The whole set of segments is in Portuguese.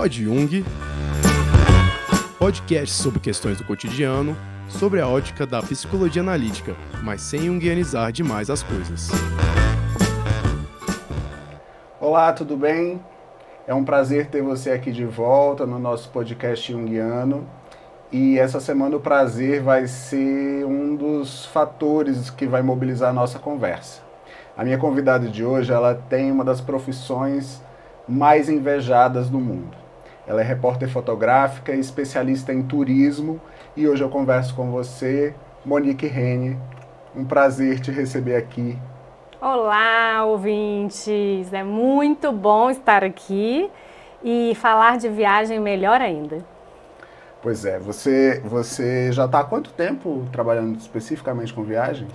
Pod Jung, podcast sobre questões do cotidiano, sobre a ótica da psicologia analítica, mas sem junguianizar demais as coisas. Olá, tudo bem? É um prazer ter você aqui de volta no nosso podcast junguiano. E essa semana o prazer vai ser um dos fatores que vai mobilizar a nossa conversa. A minha convidada de hoje, ela tem uma das profissões mais invejadas do mundo. Ela é repórter fotográfica e especialista em turismo. E hoje eu converso com você, Monique Rene. Um prazer te receber aqui. Olá, ouvintes! É muito bom estar aqui e falar de viagem melhor ainda. Pois é, você já está há quanto tempo trabalhando especificamente com viagem?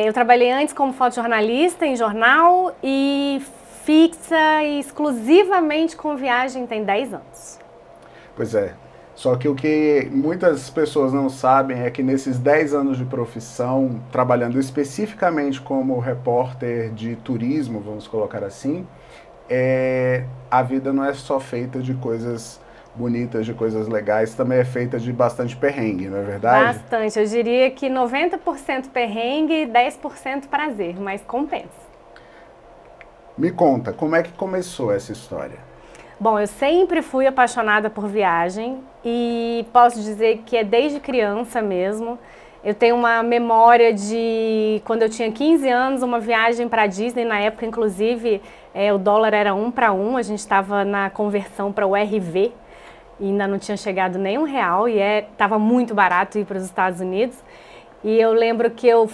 Eu trabalhei antes como fotojornalista em jornal e fixa e exclusivamente com viagem tem 10 anos. Pois é, só que o que muitas pessoas não sabem é que nesses 10 anos de profissão, trabalhando especificamente como repórter de turismo, vamos colocar assim, a vida não é só feita de coisas bonitas, de coisas legais, também é feita de bastante perrengue, não é verdade? Bastante, eu diria que 90% perrengue e 10% prazer, mas compensa. Me conta, como é que começou essa história? Bom, eu sempre fui apaixonada por viagem e posso dizer que é desde criança mesmo. Eu tenho uma memória de quando eu tinha 15 anos, uma viagem para a Disney, na época inclusive o dólar era 1 para 1, a gente estava na conversão para o RV, e ainda não tinha chegado nem R$1 e estava muito barato ir para os Estados Unidos. E eu lembro que eu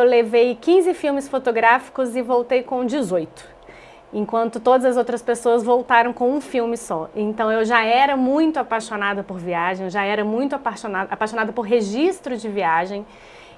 levei 15 filmes fotográficos e voltei com 18. Enquanto todas as outras pessoas voltaram com um filme só. Então eu já era muito apaixonada por viagem, já era muito apaixonada por registro de viagem.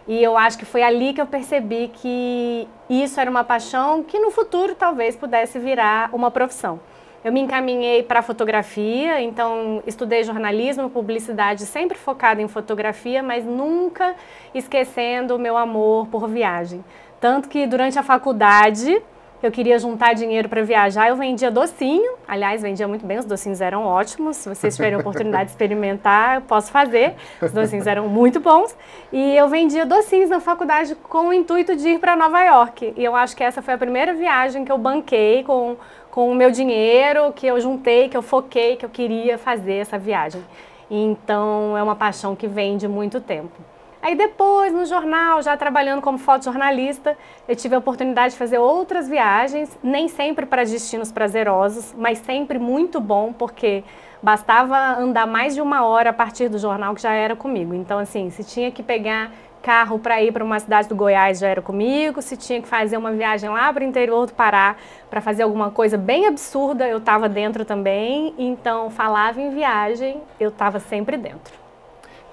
E eu acho que foi ali que eu percebi que isso era uma paixão que no futuro talvez pudesse virar uma profissão. Eu me encaminhei para a fotografia, então estudei jornalismo, publicidade, sempre focada em fotografia, mas nunca esquecendo o meu amor por viagem. Tanto que durante a faculdade eu queria juntar dinheiro para viajar, eu vendia docinho, aliás, vendia muito bem, os docinhos eram ótimos, se vocês tiverem a oportunidade de experimentar, eu posso fazer, os docinhos eram muito bons, e eu vendia docinhos na faculdade com o intuito de ir para Nova York, e eu acho que essa foi a primeira viagem que eu banquei com o meu dinheiro, que eu juntei, que eu foquei, que eu queria fazer essa viagem. Então, é uma paixão que vem de muito tempo. Aí depois, no jornal, já trabalhando como fotojornalista, eu tive a oportunidade de fazer outras viagens, nem sempre para destinos prazerosos, mas sempre muito bom, porque bastava andar mais de 1 hora a partir do jornal que já era comigo. Então, assim, se tinha que pegar carro para ir para uma cidade do Goiás, já era comigo. Se tinha que fazer uma viagem lá para o interior do Pará para fazer alguma coisa bem absurda, eu estava dentro também. Então, falava em viagem, eu estava sempre dentro.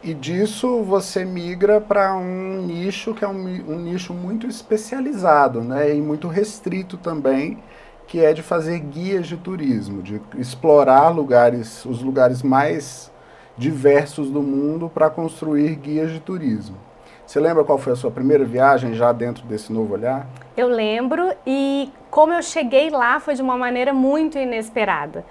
E disso você migra para um nicho que é um nicho muito especializado, né? E muito restrito também, que é de fazer guias de turismo, de explorar os lugares mais diversos do mundo para construir guias de turismo. Você lembra qual foi a sua primeira viagem já dentro desse novo olhar? Eu lembro, e como eu cheguei lá foi de uma maneira muito inesperada.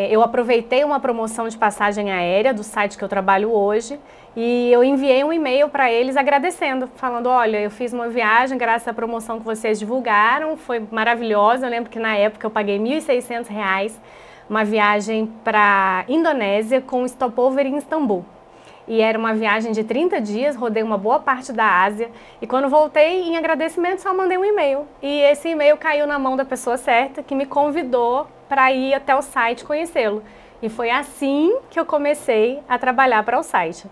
Eu aproveitei uma promoção de passagem aérea do site que eu trabalho hoje e eu enviei um e-mail para eles agradecendo, falando, olha, eu fiz uma viagem graças à promoção que vocês divulgaram, foi maravilhosa. Eu lembro que na época eu paguei R$1.600, uma viagem para Indonésia com stopover em Istambul. E era uma viagem de 30 dias, rodei uma boa parte da Ásia. E quando voltei, em agradecimento, só mandei um e-mail. E esse e-mail caiu na mão da pessoa certa, que me convidou para ir até o site conhecê-lo. E foi assim que eu comecei a trabalhar para o site.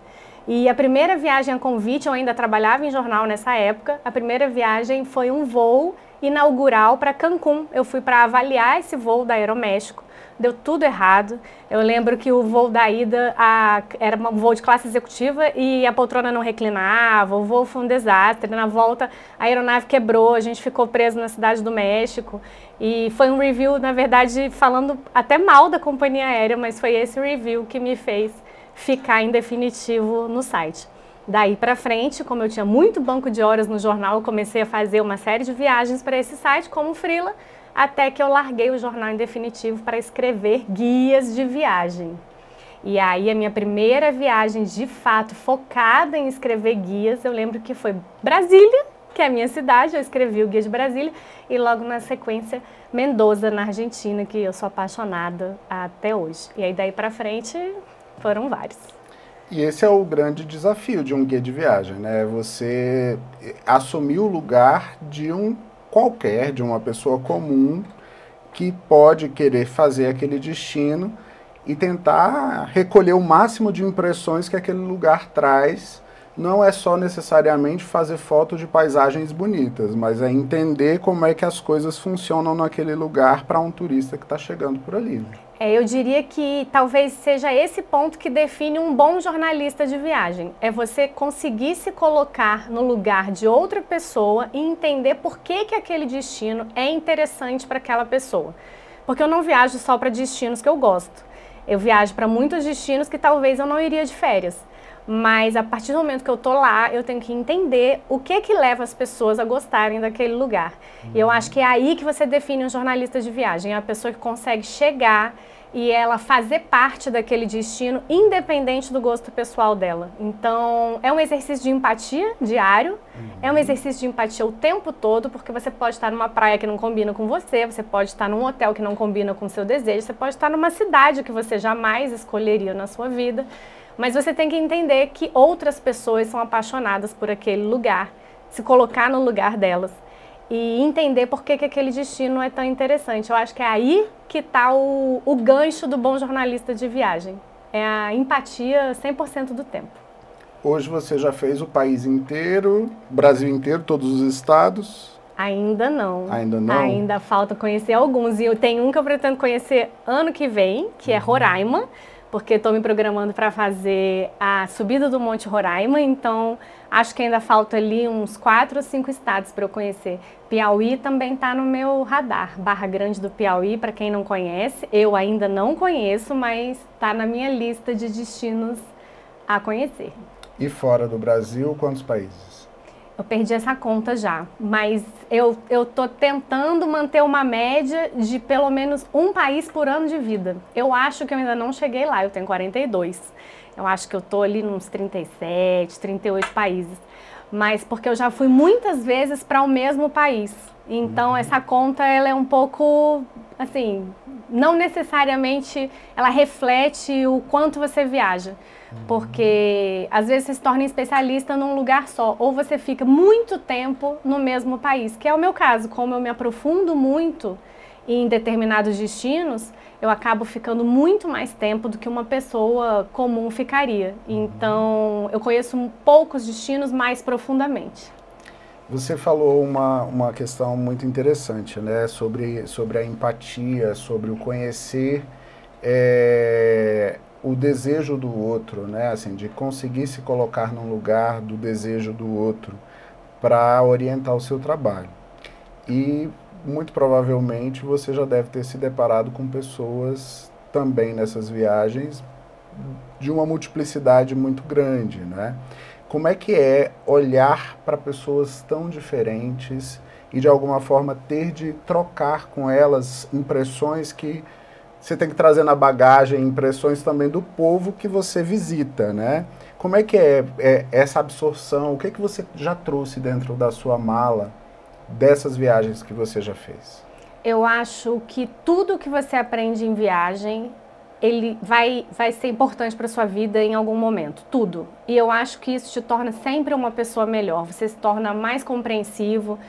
E a primeira viagem a convite, eu ainda trabalhava em jornal nessa época, a primeira viagem foi um voo inaugural para Cancún. Eu fui para avaliar esse voo da Aeroméxico. Deu tudo errado. Eu lembro que o voo da ida era um voo de classe executiva e a poltrona não reclinava, o voo foi um desastre. Na volta, a aeronave quebrou, a gente ficou preso na cidade do México. E foi um review, na verdade, falando até mal da companhia aérea, mas foi esse review que me fez ficar em definitivo no site. Daí para frente, como eu tinha muito banco de horas no jornal, eu comecei a fazer uma série de viagens para esse site como freela. até que eu larguei o jornal em definitivo para escrever guias de viagem. E aí a minha primeira viagem, de fato, focada em escrever guias, eu lembro que foi Brasília, que é a minha cidade, eu escrevi o Guia de Brasília, e logo na sequência Mendoza, na Argentina, que eu sou apaixonada até hoje. E aí daí para frente foram vários. E esse é o grande desafio de um guia de viagem, né? Você assumir o lugar de de uma pessoa comum que pode querer fazer aquele destino e tentar recolher o máximo de impressões que aquele lugar traz. Não é só necessariamente fazer foto de paisagens bonitas, mas é entender como é que as coisas funcionam naquele lugar para um turista que está chegando por ali. Eu diria que talvez seja esse ponto que define um bom jornalista de viagem. É você conseguir se colocar no lugar de outra pessoa e entender por que aquele destino é interessante para aquela pessoa. Porque eu não viajo só para destinos que eu gosto. Eu viajo para muitos destinos que talvez eu não iria de férias. Mas a partir do momento que eu tô lá, eu tenho que entender o que leva as pessoas a gostarem daquele lugar. E eu acho que é aí que você define um jornalista de viagem. É a pessoa que consegue chegar e ela fazer parte daquele destino, independente do gosto pessoal dela. Então, é um exercício de empatia diário, é um exercício de empatia o tempo todo, porque você pode estar numa praia que não combina com você pode estar num hotel que não combina com o seu desejo, você pode estar numa cidade que você jamais escolheria na sua vida. Mas você tem que entender que outras pessoas são apaixonadas por aquele lugar, se colocar no lugar delas e entender por que aquele destino é tão interessante. Eu acho que é aí que está o gancho do bom jornalista de viagem. É a empatia 100% do tempo. Hoje você já fez o país inteiro, Brasil inteiro, todos os estados? Ainda não. Ainda não? Ainda falta conhecer alguns. E eu tenho um que eu pretendo conhecer ano que vem, que é Roraima, porque estou me programando para fazer a subida do Monte Roraima, então acho que ainda falta ali uns 4 ou 5 estados para eu conhecer. Piauí também está no meu radar, Barra Grande do Piauí, para quem não conhece, eu ainda não conheço, mas está na minha lista de destinos a conhecer. E fora do Brasil, quantos países? Eu perdi essa conta já, mas eu tô tentando manter uma média de pelo menos um país por ano de vida. Eu acho que eu ainda não cheguei lá, eu tenho 42. Eu acho que eu tô ali nos 37, 38 países. Mas porque eu já fui muitas vezes para o mesmo país. Então essa conta ela é um pouco, assim, não necessariamente ela reflete o quanto você viaja. Porque às vezes você se torna especialista num lugar só, ou você fica muito tempo no mesmo país, que é o meu caso. Como eu me aprofundo muito em determinados destinos, eu acabo ficando muito mais tempo do que uma pessoa comum ficaria. Então eu conheço poucos destinos mais profundamente. Você falou uma questão muito interessante, né? Sobre a empatia, sobre o conhecer o desejo do outro, né? Assim, de conseguir se colocar no lugar do desejo do outro para orientar o seu trabalho. E muito provavelmente você já deve ter se deparado com pessoas também nessas viagens de uma multiplicidade muito grande, né? Como é que é olhar para pessoas tão diferentes e de alguma forma ter de trocar com elas impressões que você tem que trazer na bagagem, impressões também do povo que você visita, né? Como é que é essa absorção? O que é que você já trouxe dentro da sua mala dessas viagens que você já fez? Eu acho que tudo que você aprende em viagem, ele vai ser importante para a sua vida em algum momento, tudo. E eu acho que isso te torna sempre uma pessoa melhor, você se torna mais compreensivo,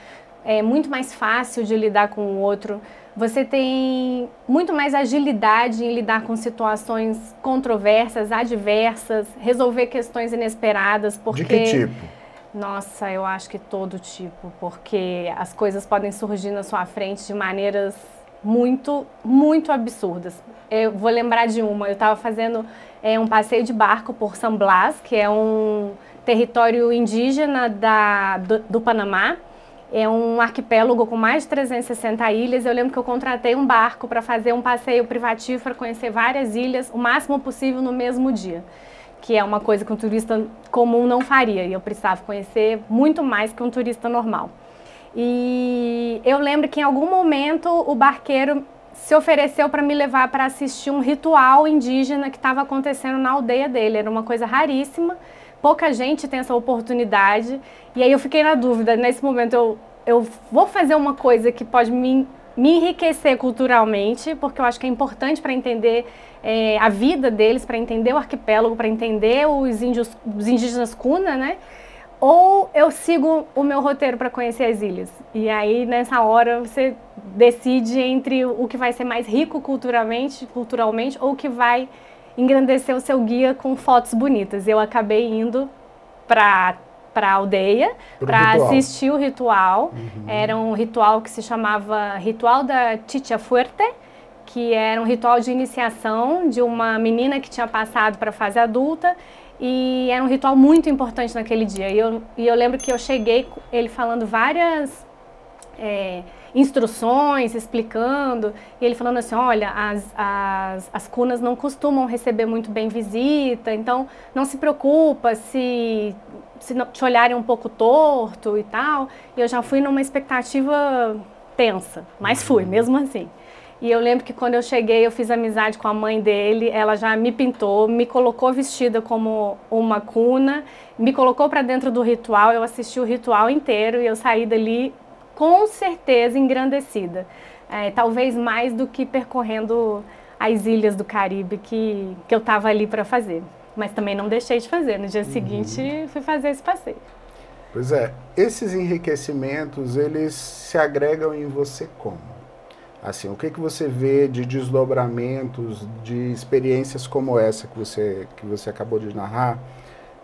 é muito mais fácil de lidar com o outro, você tem muito mais agilidade em lidar com situações controversas, adversas, resolver questões inesperadas, porque... De que tipo? Nossa, eu acho que todo tipo, porque as coisas podem surgir na sua frente de maneiras muito, muito absurdas. Eu vou lembrar de uma, eu estava fazendo um passeio de barco por San Blas, que é um território indígena do Panamá. É um arquipélago com mais de 360 ilhas. Eu lembro que eu contratei um barco para fazer um passeio privativo para conhecer várias ilhas, o máximo possível no mesmo dia, que é uma coisa que um turista comum não faria, e eu precisava conhecer muito mais que um turista normal. E eu lembro que em algum momento o barqueiro se ofereceu para me levar para assistir um ritual indígena que estava acontecendo na aldeia dele. Era uma coisa raríssima, pouca gente tem essa oportunidade. E aí eu fiquei na dúvida, nesse momento eu vou fazer uma coisa que pode me enriquecer culturalmente, porque eu acho que é importante para entender a vida deles, para entender o arquipélago, para entender os indígenas Kuna, né? Ou eu sigo o meu roteiro para conhecer as ilhas. E aí, nessa hora, você decide entre o que vai ser mais rico culturalmente ou o que vai engrandecer o seu guia com fotos bonitas. Eu acabei indo para a aldeia para assistir o ritual. Era um ritual que se chamava Ritual da Chicha Fuerte, que era um ritual de iniciação de uma menina que tinha passado para a fase adulta. E era um ritual muito importante naquele dia. E eu lembro que eu cheguei, ele falando várias instruções, explicando, e ele falando assim, olha, as cunas não costumam receber muito bem visita, então não se preocupa se te olharem um pouco torto e tal. E eu já fui numa expectativa tensa, mas fui, mesmo assim. E eu lembro que quando eu cheguei, eu fiz amizade com a mãe dele, ela já me pintou, me colocou vestida como uma cuna, me colocou para dentro do ritual, eu assisti o ritual inteiro e eu saí dali com certeza engrandecida. Talvez mais do que percorrendo as ilhas do Caribe que eu estava ali para fazer. Mas também não deixei de fazer, no dia seguinte fui fazer esse passeio. Pois é, esses enriquecimentos, eles se agregam em você como? Assim, o que você vê de desdobramentos, de experiências como essa que você acabou de narrar,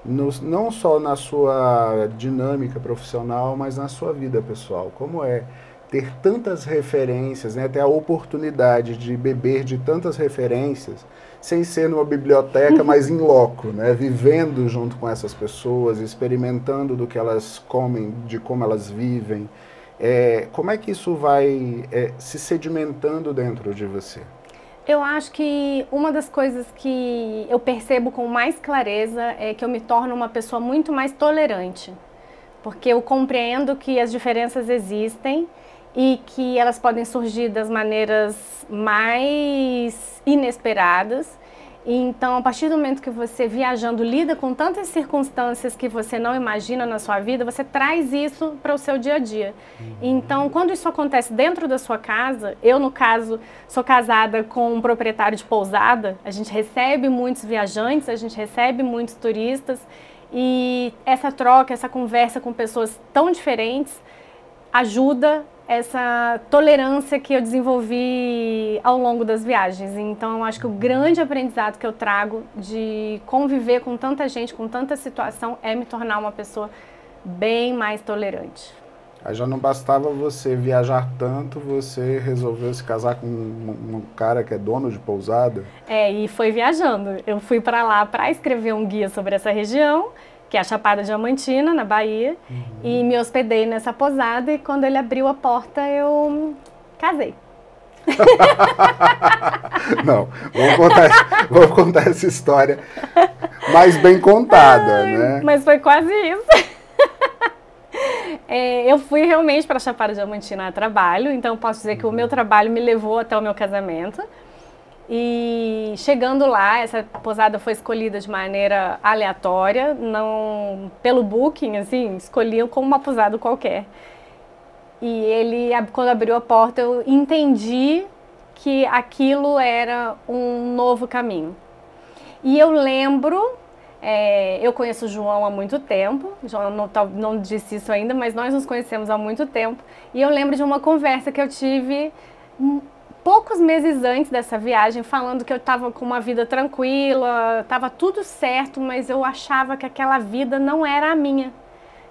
não só na sua dinâmica profissional, mas na sua vida pessoal? Como é ter tantas referências, né, ter a oportunidade de beber de tantas referências, sem ser numa biblioteca, mas em loco, né, vivendo junto com essas pessoas, experimentando do que elas comem, de como elas vivem. Como é que isso vai se sedimentando dentro de você? Eu acho que uma das coisas que eu percebo com mais clareza é que eu me torno uma pessoa muito mais tolerante. Porque eu compreendo que as diferenças existem e que elas podem surgir das maneiras mais inesperadas. Então, a partir do momento que você, viajando, lida com tantas circunstâncias que você não imagina na sua vida, você traz isso para o seu dia a dia. Então, quando isso acontece dentro da sua casa, eu, no caso, sou casada com um proprietário de pousada, a gente recebe muitos viajantes, a gente recebe muitos turistas, e essa troca, essa conversa com pessoas tão diferentes ajuda essa tolerância que eu desenvolvi ao longo das viagens. Então, eu acho que o grande aprendizado que eu trago de conviver com tanta gente, com tanta situação, é me tornar uma pessoa bem mais tolerante. Aí já não bastava você viajar tanto, você resolveu se casar com um cara que é dono de pousada? E foi viajando. Eu fui para lá para escrever um guia sobre essa região, que é a Chapada Diamantina, na Bahia, e me hospedei nessa pousada, e quando ele abriu a porta, eu casei. Não, vou contar essa história mais bem contada, né? Mas foi quase isso. Eu fui realmente para a Chapada Diamantina a trabalho, então posso dizer que o meu trabalho me levou até o meu casamento. E chegando lá, essa pousada foi escolhida de maneira aleatória, não pelo booking, assim, escolhiam como uma pousada qualquer. E ele, quando abriu a porta, eu entendi que aquilo era um novo caminho. E eu lembro, eu conheço o João há muito tempo, João não disse isso ainda, mas nós nos conhecemos há muito tempo. E eu lembro de uma conversa que eu tive poucos meses antes dessa viagem, falando que eu estava com uma vida tranquila, estava tudo certo, mas eu achava que aquela vida não era a minha.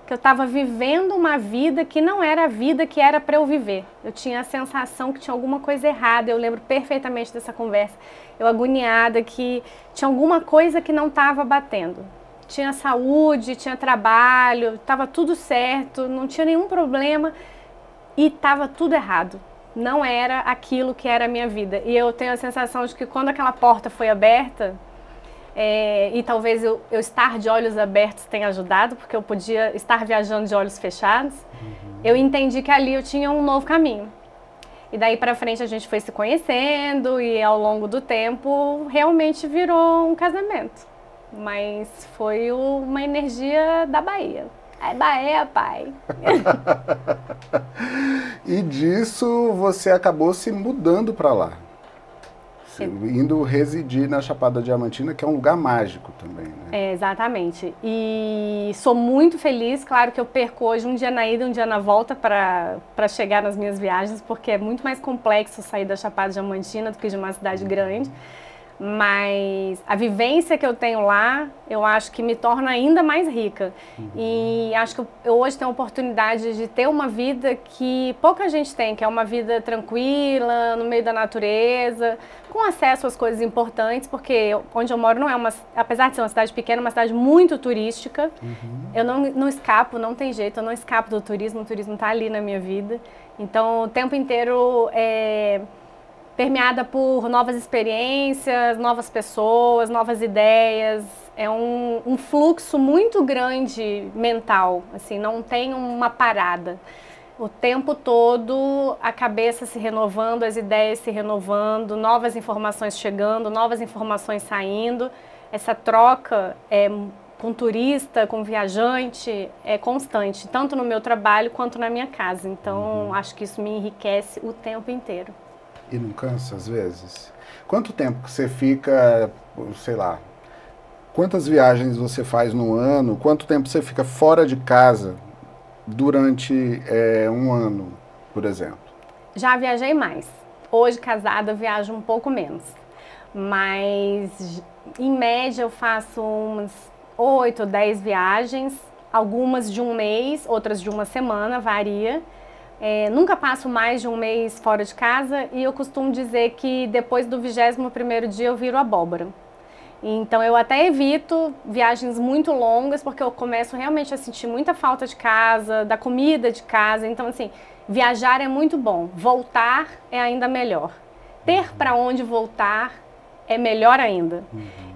Que eu estava vivendo uma vida que não era a vida que era para eu viver. Eu tinha a sensação que tinha alguma coisa errada, eu lembro perfeitamente dessa conversa. Eu agoniada, que tinha alguma coisa que não estava batendo. Tinha saúde, tinha trabalho, estava tudo certo, não tinha nenhum problema e estava tudo errado. Não era aquilo que era a minha vida. E eu tenho a sensação de que quando aquela porta foi aberta, e talvez eu estar de olhos abertos tenha ajudado, porque eu podia estar viajando de olhos fechados. Eu entendi que ali eu tinha um novo caminho. E daí pra frente a gente foi se conhecendo e ao longo do tempo realmente virou um casamento. Mas foi uma energia da Bahia. É Bahia, pai. E disso você acabou se mudando para lá. Indo residir na Chapada Diamantina, que é um lugar mágico também, né? É, exatamente. E sou muito feliz, claro que eu perco hoje um dia na ida, um dia na volta para chegar nas minhas viagens, porque é muito mais complexo sair da Chapada Diamantina do que de uma cidade grande. Mas a vivência que eu tenho lá, eu acho que me torna ainda mais rica. E acho que eu hoje tenho a oportunidade de ter uma vida que pouca gente tem, que é uma vida tranquila, no meio da natureza, com acesso às coisas importantes, porque onde eu moro não é apesar de ser uma cidade pequena, é uma cidade muito turística. Eu não escapo, não tem jeito, eu não escapo do turismo, o turismo está ali na minha vida. Então, o tempo inteiro permeada por novas experiências, novas pessoas, novas ideias. É um fluxo muito grande mental, assim, não tem uma parada. O tempo todo a cabeça se renovando, as ideias se renovando, novas informações chegando, novas informações saindo. Essa troca com turista, com viajante, é constante, tanto no meu trabalho quanto na minha casa. Então, acho que isso me enriquece o tempo inteiro. E não cansa, às vezes? Quanto tempo que você fica, sei lá, quantas viagens você faz no ano? Quanto tempo você fica fora de casa durante um ano, por exemplo? Já viajei mais. Hoje, casada, eu viajo um pouco menos. Mas, em média, eu faço umas 8 ou 10 viagens. Algumas de um mês, outras de uma semana, varia. Nunca passo mais de um mês fora de casa e eu costumo dizer que depois do 21º dia eu viro abóbora. Então eu até evito viagens muito longas porque eu começo realmente a sentir muita falta de casa, da comida de casa. Então assim, viajar é muito bom, voltar é ainda melhor. Ter para onde voltar é melhor ainda.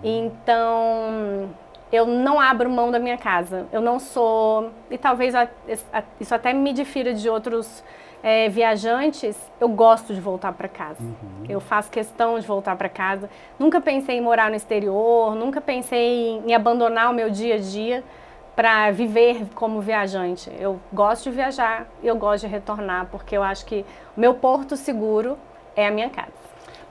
Então eu não abro mão da minha casa. Eu não sou, e talvez isso até me difira de outros viajantes, eu gosto de voltar para casa. Eu faço questão de voltar para casa. Nunca pensei em morar no exterior, nunca pensei em abandonar o meu dia a dia para viver como viajante. Eu gosto de viajar e eu gosto de retornar, porque eu acho que o meu porto seguro é a minha casa.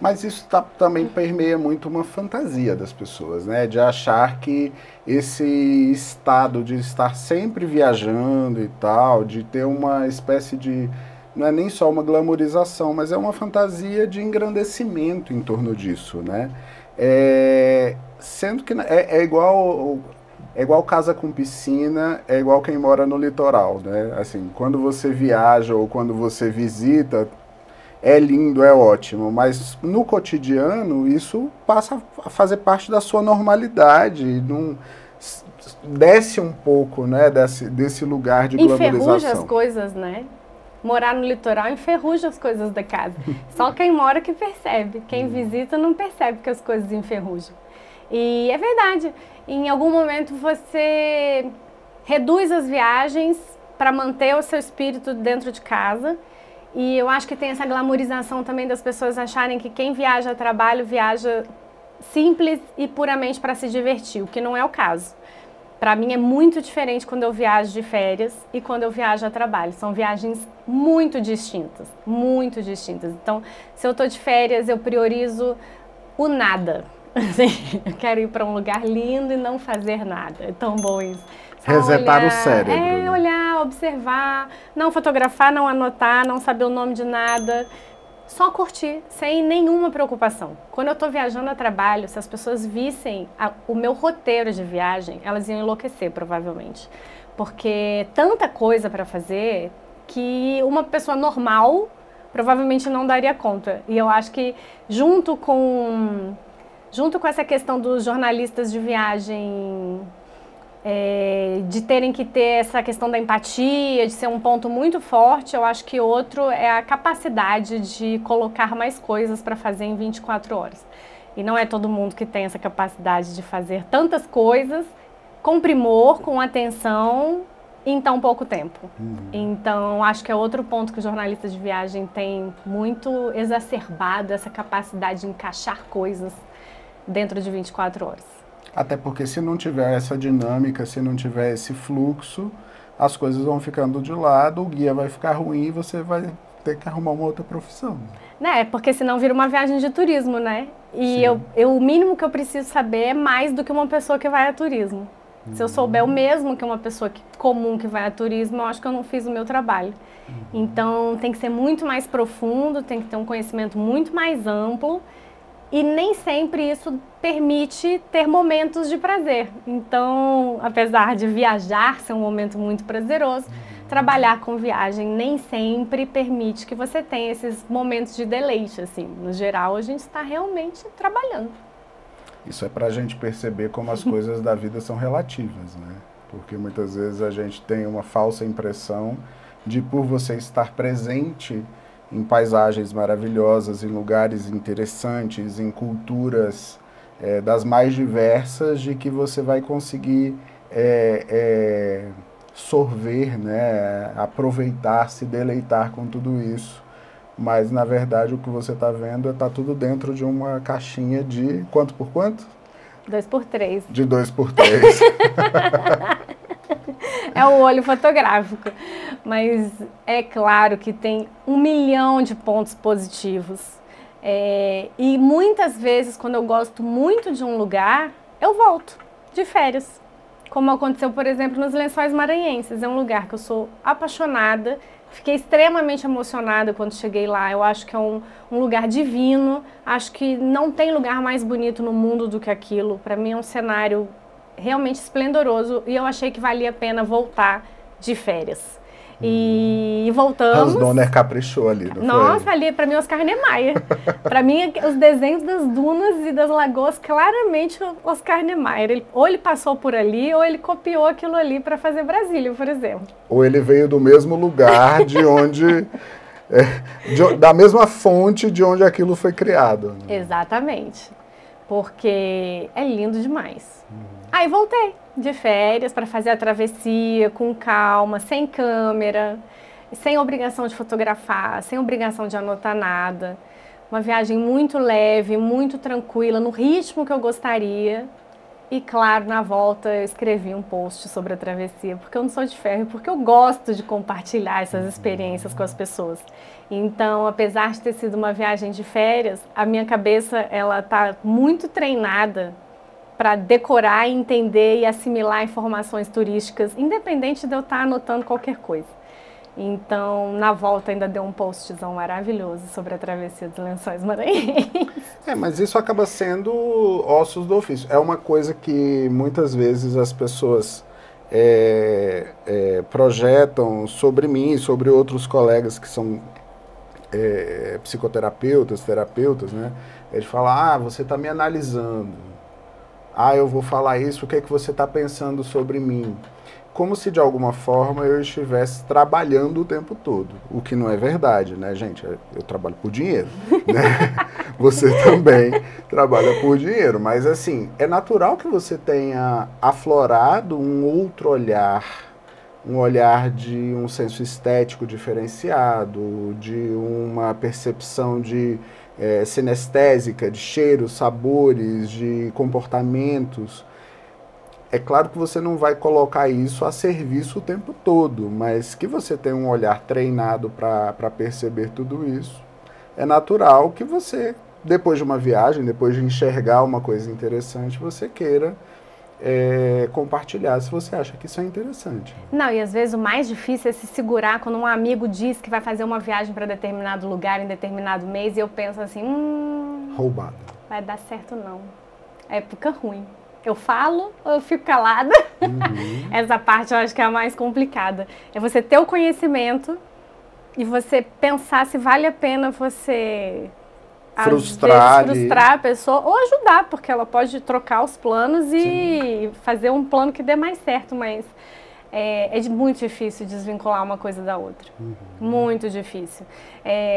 Mas isso também permeia muito uma fantasia das pessoas, né? De achar que esse estado de estar sempre viajando e tal, de ter uma espécie de... Não é nem só uma glamorização, mas é uma fantasia de engrandecimento em torno disso, né? Sendo que é igual casa com piscina, é igual quem mora no litoral, né? Assim, quando você viaja ou quando você visita... É lindo, é ótimo, mas no cotidiano isso passa a fazer parte da sua normalidade, não desce um pouco, né, desse lugar de glamorização. Enferruja as coisas, né? Morar no litoral enferruja as coisas da casa. Só quem mora que percebe, quem visita não percebe que as coisas enferrujam. E é verdade, em algum momento você reduz as viagens para manter o seu espírito dentro de casa. E eu acho que tem essa glamorização também das pessoas acharem que quem viaja a trabalho viaja simples e puramente para se divertir, o que não é o caso. Para mim é muito diferente quando eu viajo de férias e quando eu viajo a trabalho. São viagens muito distintas, muito distintas. Então, se eu estou de férias, eu priorizo o nada. Eu quero ir para um lugar lindo e não fazer nada. É tão bom isso. Resetar olhar, o cérebro. Né? Olhar, observar, não fotografar, não anotar, não saber o nome de nada. Só curtir, sem nenhuma preocupação. Quando eu estou viajando a trabalho, se as pessoas vissem o meu roteiro de viagem, elas iam enlouquecer, provavelmente. Porque tanta coisa para fazer que uma pessoa normal provavelmente não daria conta. E eu acho que junto com essa questão dos jornalistas de viagem... de terem que ter essa questão da empatia, de ser um ponto muito forte, eu acho que outro é a capacidade de colocar mais coisas para fazer em 24 horas. E não é todo mundo que tem essa capacidade de fazer tantas coisas com primor, com atenção, em tão pouco tempo. Então, acho que é outro ponto que os jornalistas de viagem têm muito exacerbado, essa capacidade de encaixar coisas dentro de 24 horas. Até porque se não tiver essa dinâmica, se não tiver esse fluxo, as coisas vão ficando de lado, o guia vai ficar ruim e você vai ter que arrumar uma outra profissão. Né, porque senão vira uma viagem de turismo, né? E o mínimo que eu preciso saber é mais do que uma pessoa que vai a turismo. Se eu souber o mesmo que uma pessoa comum que vai a turismo, eu acho que eu não fiz o meu trabalho. Então, tem que ser muito mais profundo, tem que ter um conhecimento muito mais amplo e nem sempre isso permite ter momentos de prazer. Então, apesar de viajar ser um momento muito prazeroso, trabalhar com viagem nem sempre permite que você tenha esses momentos de deleite, assim. No geral, a gente está realmente trabalhando. Isso é para a gente perceber como as coisas da vida são relativas, né? Porque muitas vezes a gente tem uma falsa impressão de, por você estar presente em paisagens maravilhosas, em lugares interessantes, em culturas das mais diversas, de que você vai conseguir sorver, né? Aproveitar, se deleitar com tudo isso. Mas, na verdade, o que você está vendo está tudo dentro de uma caixinha de quanto por quanto? 2x3. De 2x3. É o olho fotográfico. Mas é claro que tem 1 milhão de pontos positivos. E muitas vezes, quando eu gosto muito de um lugar, eu volto de férias. Como aconteceu, por exemplo, nos Lençóis Maranhenses. É um lugar que eu sou apaixonada. Fiquei extremamente emocionada quando cheguei lá. Eu acho que é um lugar divino. Acho que não tem lugar mais bonito no mundo do que aquilo. Para mim é um cenário realmente esplendoroso e eu achei que valia a pena voltar de férias. E voltamos. Hans Donner caprichou ali, não Nossa, foi? ali para mim Oscar Niemeyer. Para mim os desenhos das dunas e das lagoas claramente Oscar Niemeyer. Ou ele passou por ali ou ele copiou aquilo ali para fazer Brasília, por exemplo. Ou ele veio do mesmo lugar de onde da mesma fonte de onde aquilo foi criado. Né? Exatamente. Porque é lindo demais. Aí voltei de férias para fazer a travessia com calma, sem câmera, sem obrigação de fotografar, sem obrigação de anotar nada. Uma viagem muito leve, muito tranquila, no ritmo que eu gostaria. E claro, na volta eu escrevi um post sobre a travessia, porque eu não sou de ferro, porque eu gosto de compartilhar essas experiências com as pessoas. Então, apesar de ter sido uma viagem de férias, a minha cabeça ela está muito treinada para decorar, entender e assimilar informações turísticas, independente de eu estar anotando qualquer coisa. Então, na volta ainda deu um postzão maravilhoso sobre a travessia dos Lençóis Maranhenses. Mas isso acaba sendo ossos do ofício. É uma coisa que muitas vezes as pessoas projetam sobre mim, sobre outros colegas que são psicoterapeutas, terapeutas, né? Eles falam, você está me analisando. Eu vou falar isso, o que é que você está pensando sobre mim? Como se de alguma forma eu estivesse trabalhando o tempo todo, o que não é verdade, né, gente? Eu trabalho por dinheiro, né? Você também trabalha por dinheiro, mas assim, é natural que você tenha aflorado um outro olhar, um olhar de um senso estético diferenciado, de uma percepção de sinestésica, de cheiros, sabores, de comportamentos. É claro que você não vai colocar isso a serviço o tempo todo, mas que você tem um olhar treinado para perceber tudo isso, é natural que você, depois de uma viagem, depois de enxergar uma coisa interessante, você queira compartilhar se você acha que isso é interessante. Não, e às vezes o mais difícil é se segurar quando um amigo diz que vai fazer uma viagem para determinado lugar em determinado mês e eu penso assim, roubado. Vai dar certo não. É época ruim. Eu falo ou eu fico calada? Essa parte eu acho que é a mais complicada. É você ter o conhecimento e você pensar se vale a pena você frustrar a pessoa ou ajudar, porque ela pode trocar os planos e fazer um plano que dê mais certo, mas muito difícil desvincular uma coisa da outra. Muito difícil.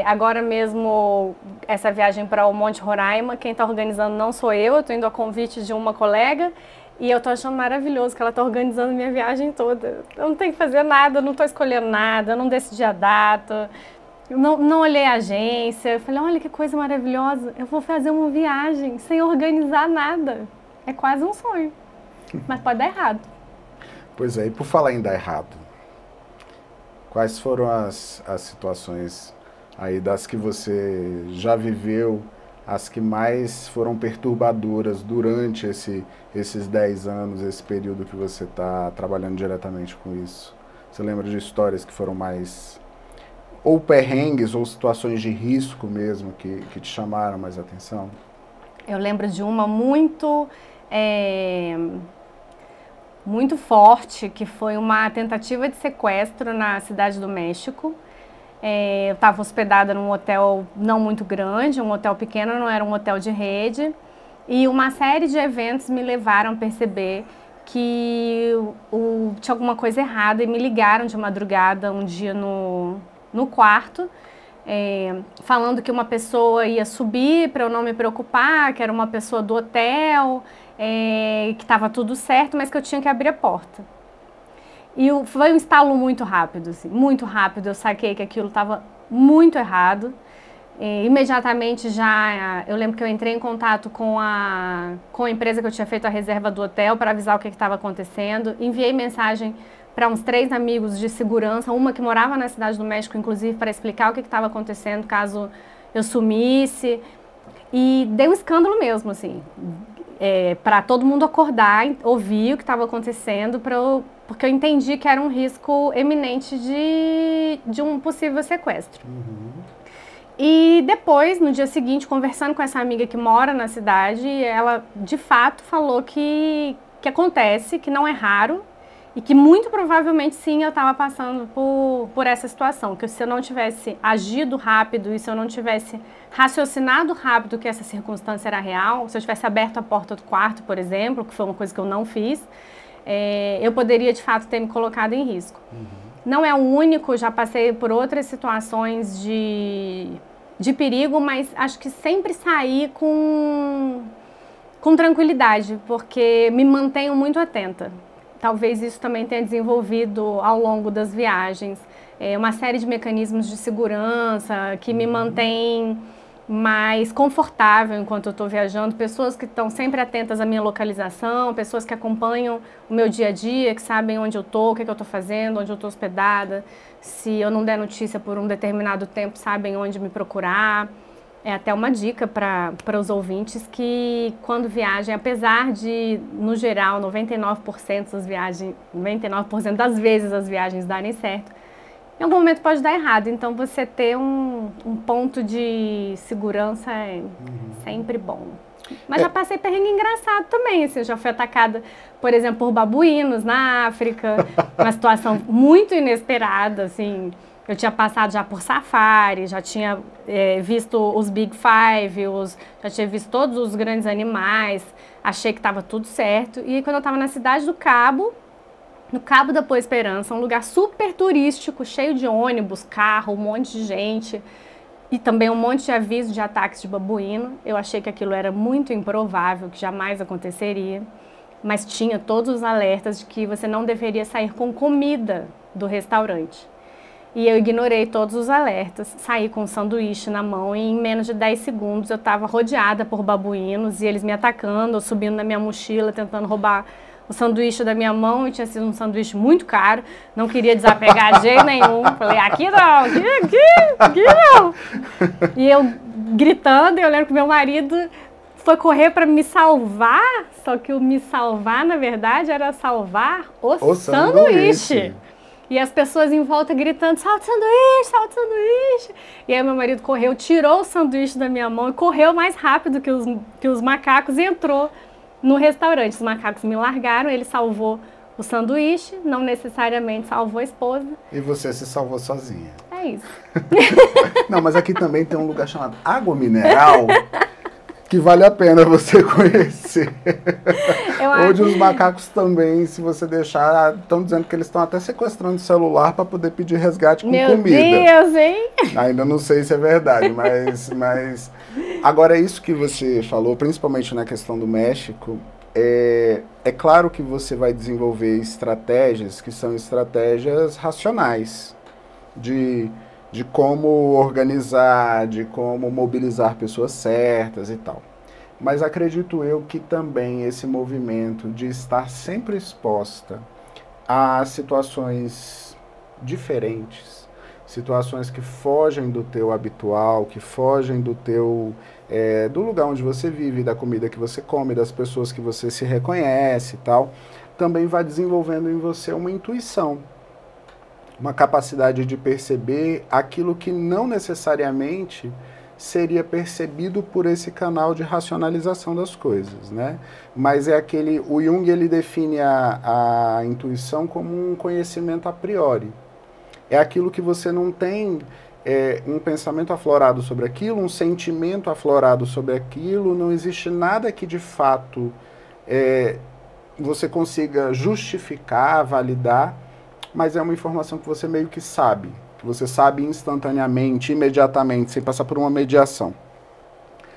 Agora mesmo, essa viagem para o Monte Roraima, quem está organizando não sou eu estou indo a convite de uma colega e eu estou achando maravilhoso que ela está organizando minha viagem toda. Eu não tenho que fazer nada, eu não estou escolhendo nada, eu não decidi a data, eu não olhei a agência. Eu falei, olha que coisa maravilhosa, eu vou fazer uma viagem sem organizar nada. É quase um sonho, mas pode dar errado. Pois é, e por falar em dar errado, quais foram as situações aí das que você já viveu, as que mais foram perturbadoras durante esses 10 anos, esse período que você está trabalhando diretamente com isso? Você lembra de histórias que foram mais, ou perrengues, ou situações de risco mesmo, que te chamaram mais atenção? Eu lembro de uma muito forte, que foi uma tentativa de sequestro na Cidade do México. Eu estava hospedada num hotel não muito grande, um hotel pequeno, não era um hotel de rede, e uma série de eventos me levaram a perceber que tinha alguma coisa errada e me ligaram de madrugada um dia no quarto, falando que uma pessoa ia subir para eu não me preocupar, que era uma pessoa do hotel, que estava tudo certo, mas que eu tinha que abrir a porta. E foi um estalo muito rápido, assim, muito rápido. Eu saquei que aquilo estava muito errado. Imediatamente eu lembro que eu entrei em contato com a empresa que eu tinha feito a reserva do hotel para avisar o que estava acontecendo. Enviei mensagem para uns 3 amigos de segurança, uma que morava na Cidade do México, inclusive, para explicar o que estava acontecendo caso eu sumisse. E deu um escândalo mesmo, assim. Para todo mundo acordar, ouvir o que estava acontecendo, porque eu entendi que era um risco eminente de um possível sequestro. E depois, no dia seguinte, conversando com essa amiga que mora na cidade, ela de fato falou que acontece, que não é raro, e que muito provavelmente sim eu estava passando por essa situação, que se eu não tivesse agido rápido e se eu não tivesse raciocinado rápido que essa circunstância era real, se eu tivesse aberto a porta do quarto, por exemplo, que foi uma coisa que eu não fiz, eu poderia de fato ter me colocado em risco. Não é o único, já passei por outras situações de perigo, mas acho que sempre saí com tranquilidade, porque me mantenho muito atenta. Talvez isso também tenha desenvolvido ao longo das viagens uma série de mecanismos de segurança que me mantém mais confortável enquanto eu estou viajando, pessoas que estão sempre atentas à minha localização, pessoas que acompanham o meu dia a dia, que sabem onde eu estou, o que eu estou fazendo, onde eu estou hospedada. Se eu não der notícia por um determinado tempo, sabem onde me procurar. É até uma dica para os ouvintes que quando viajem, apesar de, no geral, 99% das vezes as viagens darem certo, em algum momento pode dar errado. Então você ter um ponto de segurança é sempre bom. Mas já passei perrengue engraçado também, assim, eu já fui atacada, por exemplo, por babuínos na África, uma situação muito inesperada, assim. Eu tinha passado já por safari, já tinha visto os Big Five, já tinha visto todos os grandes animais, achei que estava tudo certo. E quando eu estava na cidade do Cabo, no Cabo da Boa Esperança, um lugar super turístico, cheio de ônibus, carro, um monte de gente, e também um monte de avisos de ataques de babuíno. Eu achei que aquilo era muito improvável, que jamais aconteceria, mas tinha todos os alertas de que você não deveria sair com comida do restaurante. E eu ignorei todos os alertas, saí com um sanduíche na mão e em menos de 10 segundos eu estava rodeada por babuínos e eles me atacando, subindo na minha mochila, tentando roubar o sanduíche da minha mão. E tinha sido um sanduíche muito caro, não queria desapegar de jeito nenhum. Falei, aqui não, aqui não. E eu gritando, eu lembro que meu marido foi correr para me salvar, só que o me salvar, na verdade, era salvar o sanduíche. E as pessoas em volta gritando, salta o sanduíche, salta o sanduíche. E aí meu marido correu, tirou o sanduíche da minha mão e correu mais rápido que os macacos e entrou no restaurante. Os macacos me largaram, ele salvou o sanduíche, não necessariamente salvou a esposa. E você se salvou sozinha. É isso. Não, mas aqui também tem um lugar chamado Água Mineral, que vale a pena você conhecer. Onde os macacos também, se você deixar, estão dizendo que eles estão até sequestrando o celular para poder pedir resgate com comida. Meu Deus, hein? Ainda não sei se é verdade, mas... Agora, isso que você falou, principalmente na questão do México, é claro que você vai desenvolver estratégias que são estratégias racionais, de como organizar, de como mobilizar pessoas certas e tal. Mas acredito eu que também esse movimento de estar sempre exposta a situações diferentes, situações que fogem do teu habitual, que fogem do teu do lugar onde você vive, da comida que você come, das pessoas que você se reconhece e tal, também vai desenvolvendo em você uma intuição, uma capacidade de perceber aquilo que não necessariamente seria percebido por esse canal de racionalização das coisas, né? Mas o Jung, ele define a intuição como um conhecimento a priori. É aquilo que você não tem um pensamento aflorado sobre aquilo, um sentimento aflorado sobre aquilo, não existe nada que de fato você consiga justificar, validar, mas é uma informação que você meio que sabe instantaneamente, imediatamente, sem passar por uma mediação.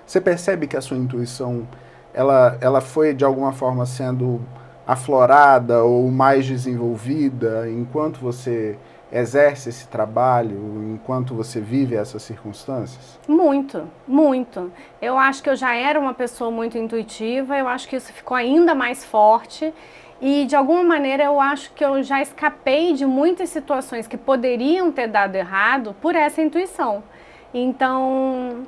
Você percebe que a sua intuição, ela foi de alguma forma sendo aflorada ou mais desenvolvida enquanto você exerce esse trabalho, enquanto você vive essas circunstâncias? Muito, muito. Eu acho que eu já era uma pessoa muito intuitiva, eu acho que isso ficou ainda mais forte. E, de alguma maneira, eu acho que eu já escapei de muitas situações que poderiam ter dado errado por essa intuição. Então,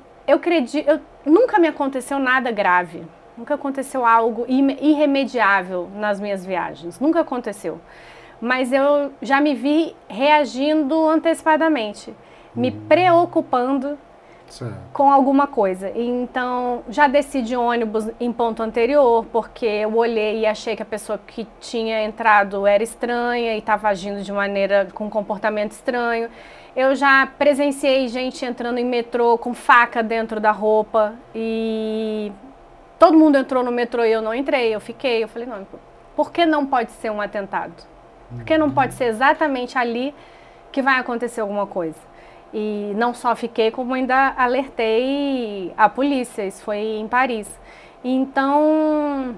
nunca me aconteceu nada grave. Nunca aconteceu algo irremediável nas minhas viagens. Nunca aconteceu. Mas eu já me vi reagindo antecipadamente, me preocupando com alguma coisa. Então, já desci de ônibus em ponto anterior, porque eu olhei e achei que a pessoa que tinha entrado era estranha e estava agindo de maneira, com comportamento estranho. Eu já presenciei gente entrando em metrô com faca dentro da roupa e todo mundo entrou no metrô e eu não entrei, eu fiquei. Eu falei, não, por que não pode ser um atentado? Por que não pode ser exatamente ali que vai acontecer alguma coisa? E não só fiquei, como ainda alertei a polícia, isso foi em Paris. Então,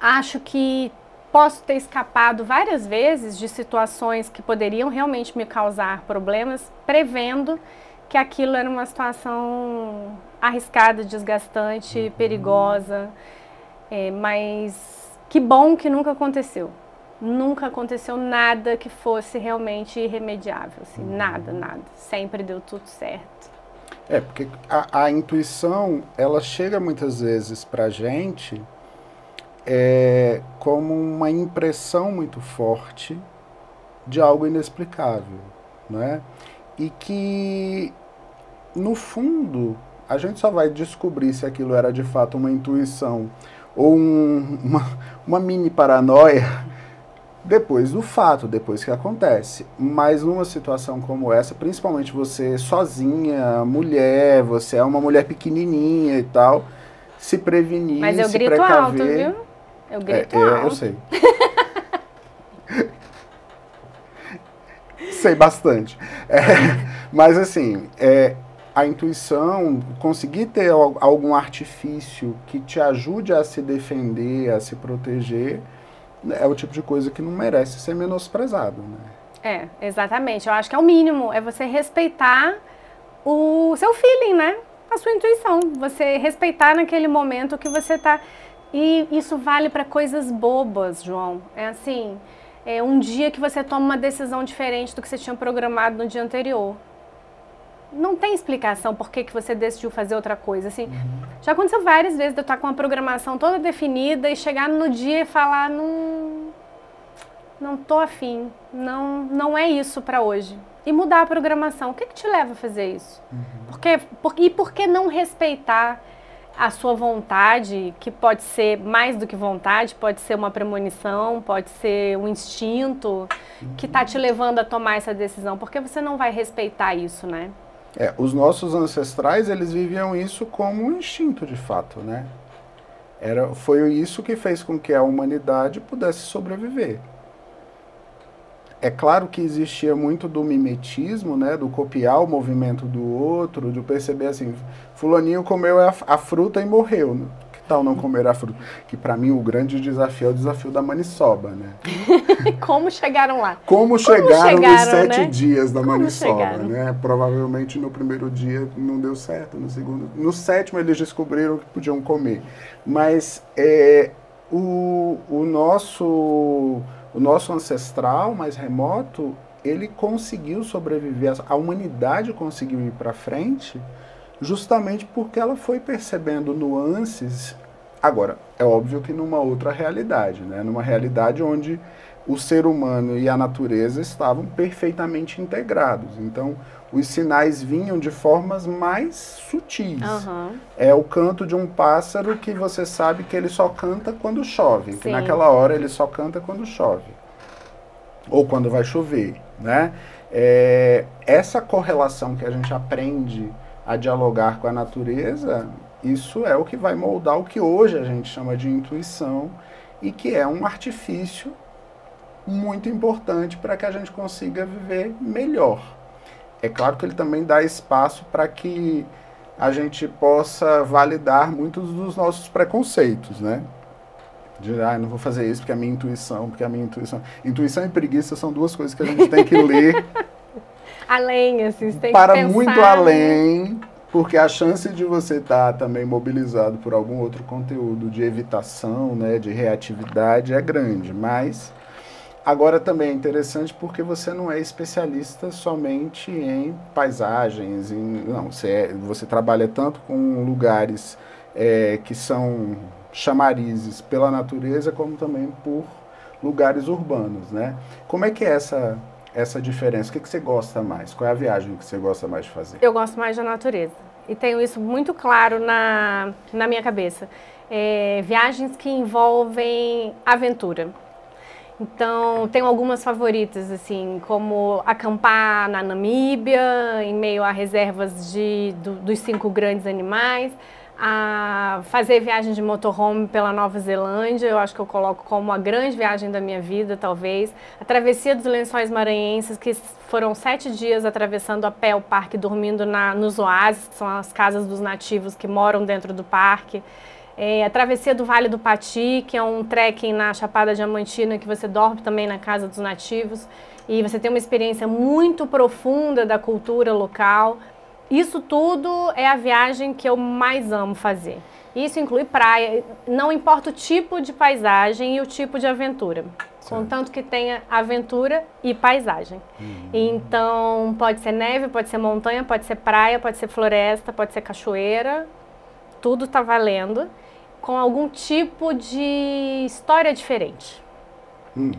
acho que posso ter escapado várias vezes de situações que poderiam realmente me causar problemas, prevendo que aquilo era uma situação arriscada, desgastante, perigosa, mas que bom que nunca aconteceu. Nunca aconteceu nada que fosse realmente irremediável, assim, nada. Sempre deu tudo certo. Porque a intuição, ela chega muitas vezes pra gente como uma impressão muito forte de algo inexplicável, né? E que, no fundo, a gente só vai descobrir se aquilo era de fato uma intuição ou uma mini paranoia depois do fato, depois que acontece. Mas numa situação como essa, principalmente você sozinha, mulher, você é uma mulher pequenininha e tal, se prevenir, mas eu se grito precaver... alto, viu? Eu grito alto. Eu sei. Sei bastante. Mas assim, a intuição, conseguir ter algum artifício que te ajude a se defender, a se proteger, é o tipo de coisa que não merece ser menosprezado, né? Exatamente. Eu acho que é o mínimo, é você respeitar o seu feeling, né? A sua intuição. Você respeitar naquele momento que você tá... E isso vale para coisas bobas, João. É assim, um dia que você toma uma decisão diferente do que você tinha programado no dia anterior. Não tem explicação por que você decidiu fazer outra coisa, assim. Já aconteceu várias vezes de eu estar com uma programação toda definida e chegar no dia e falar, não tô afim, não é isso para hoje. E mudar a programação. O que te leva a fazer isso? E por que não respeitar a sua vontade, que pode ser mais do que vontade, pode ser uma premonição, pode ser um instinto que está te levando a tomar essa decisão? Por que você não vai respeitar isso, né? Os nossos ancestrais, eles viviam isso como um instinto de fato, né? Foi isso que fez com que a humanidade pudesse sobreviver. É claro que existia muito do mimetismo, né, do copiar o movimento do outro, de perceber assim, fulaninho comeu a fruta e morreu, né? Que tal não comer a fruta? Que para mim o grande desafio é o desafio da maniçoba, né? Como chegaram lá? Como chegaram nos 7 né? dias da Como maniçoba, chegaram? né? Provavelmente no primeiro dia não deu certo, no segundo, no sétimo eles descobriram que podiam comer. Mas o nosso ancestral mais remoto, ele conseguiu sobreviver, a humanidade conseguiu ir para frente justamente porque ela foi percebendo nuances. Agora, é óbvio que numa outra realidade, né? Numa realidade onde o ser humano e a natureza estavam perfeitamente integrados. Então, os sinais vinham de formas mais sutis. Uhum. É o canto de um pássaro que você sabe que ele só canta quando chove. Sim. Que naquela hora ele só canta quando chove. Ou quando vai chover, né? Essa correlação que a gente aprende a dialogar com a natureza, isso é o que vai moldar o que hoje a gente chama de intuição e que é um artifício muito importante para que a gente consiga viver melhor. É claro que ele também dá espaço para que a gente possa validar muitos dos nossos preconceitos, né? De, não vou fazer isso porque a minha intuição, Intuição e preguiça são duas coisas que a gente tem que ler além, assim, você tem para que pensar, muito além, porque a chance de você estar também mobilizado por algum outro conteúdo de evitação, né, de reatividade é grande, mas agora também é interessante porque você não é especialista somente em paisagens, você trabalha tanto com lugares que são chamarizes pela natureza, como também por lugares urbanos, né? Como é que é essa diferença? O que você gosta mais? Qual é a viagem que você gosta mais de fazer? Eu gosto mais da natureza. E tenho isso muito claro na minha cabeça. Viagens que envolvem aventura. Então, tenho algumas favoritas, assim, como acampar na Namíbia, em meio a reservas dos 5 grandes animais, a fazer viagem de motorhome pela Nova Zelândia, eu acho que eu coloco como a grande viagem da minha vida, talvez. A travessia dos Lençóis Maranhenses, que foram 7 dias atravessando a pé o parque, dormindo nos oásis, que são as casas dos nativos que moram dentro do parque. A travessia do Vale do Pati, que é um trekking na Chapada Diamantina, que você dorme também na casa dos nativos. E você tem uma experiência muito profunda da cultura local. Isso tudo é a viagem que eu mais amo fazer. Isso inclui praia, não importa o tipo de paisagem e o tipo de aventura. Contanto que tenha aventura e paisagem. Então, pode ser neve, pode ser montanha, pode ser praia, pode ser floresta, pode ser cachoeira. Tudo está valendo, com algum tipo de história diferente.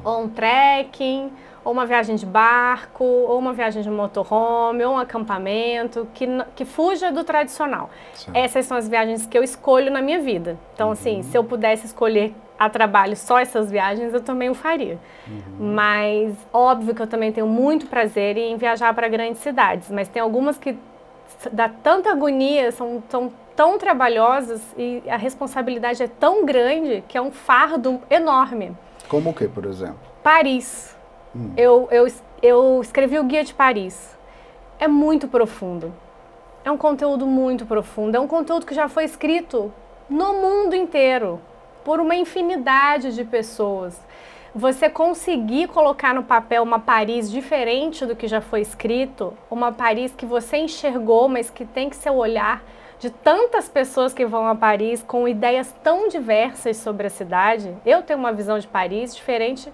Ou um trekking, ou uma viagem de barco, ou uma viagem de motorhome, ou um acampamento, que fuja do tradicional. Sim. Essas são as viagens que eu escolho na minha vida. Então, assim, se eu pudesse escolher a trabalho só essas viagens, eu também o faria. Mas, óbvio que eu também tenho muito prazer em viajar para grandes cidades, mas tem algumas que dá tanta agonia, são tão trabalhosas e a responsabilidade é tão grande que é um fardo enorme. Como o que, por exemplo? Paris. Eu escrevi o Guia de Paris. É muito profundo. É um conteúdo muito profundo. É um conteúdo que já foi escrito no mundo inteiro por uma infinidade de pessoas. Você conseguir colocar no papel uma Paris diferente do que já foi escrito, uma Paris que você enxergou, mas que tem que ser o olhar de tantas pessoas que vão a Paris com ideias tão diversas sobre a cidade. Eu tenho uma visão de Paris diferente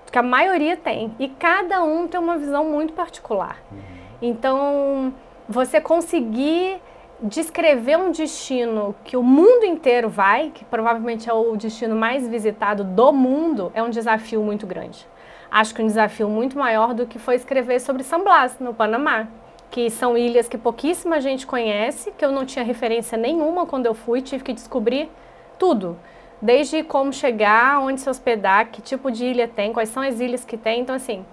do que a maioria tem, e cada um tem uma visão muito particular. Então, você conseguir descrever um destino que o mundo inteiro vai, que provavelmente é o destino mais visitado do mundo, é um desafio muito grande. Acho que um desafio muito maior do que foi escrever sobre San Blas, no Panamá, que são ilhas que pouquíssima gente conhece, que eu não tinha referência nenhuma quando eu fui, tive que descobrir tudo. Desde como chegar, onde se hospedar, que tipo de ilha tem, quais são as ilhas que tem. Então, assim,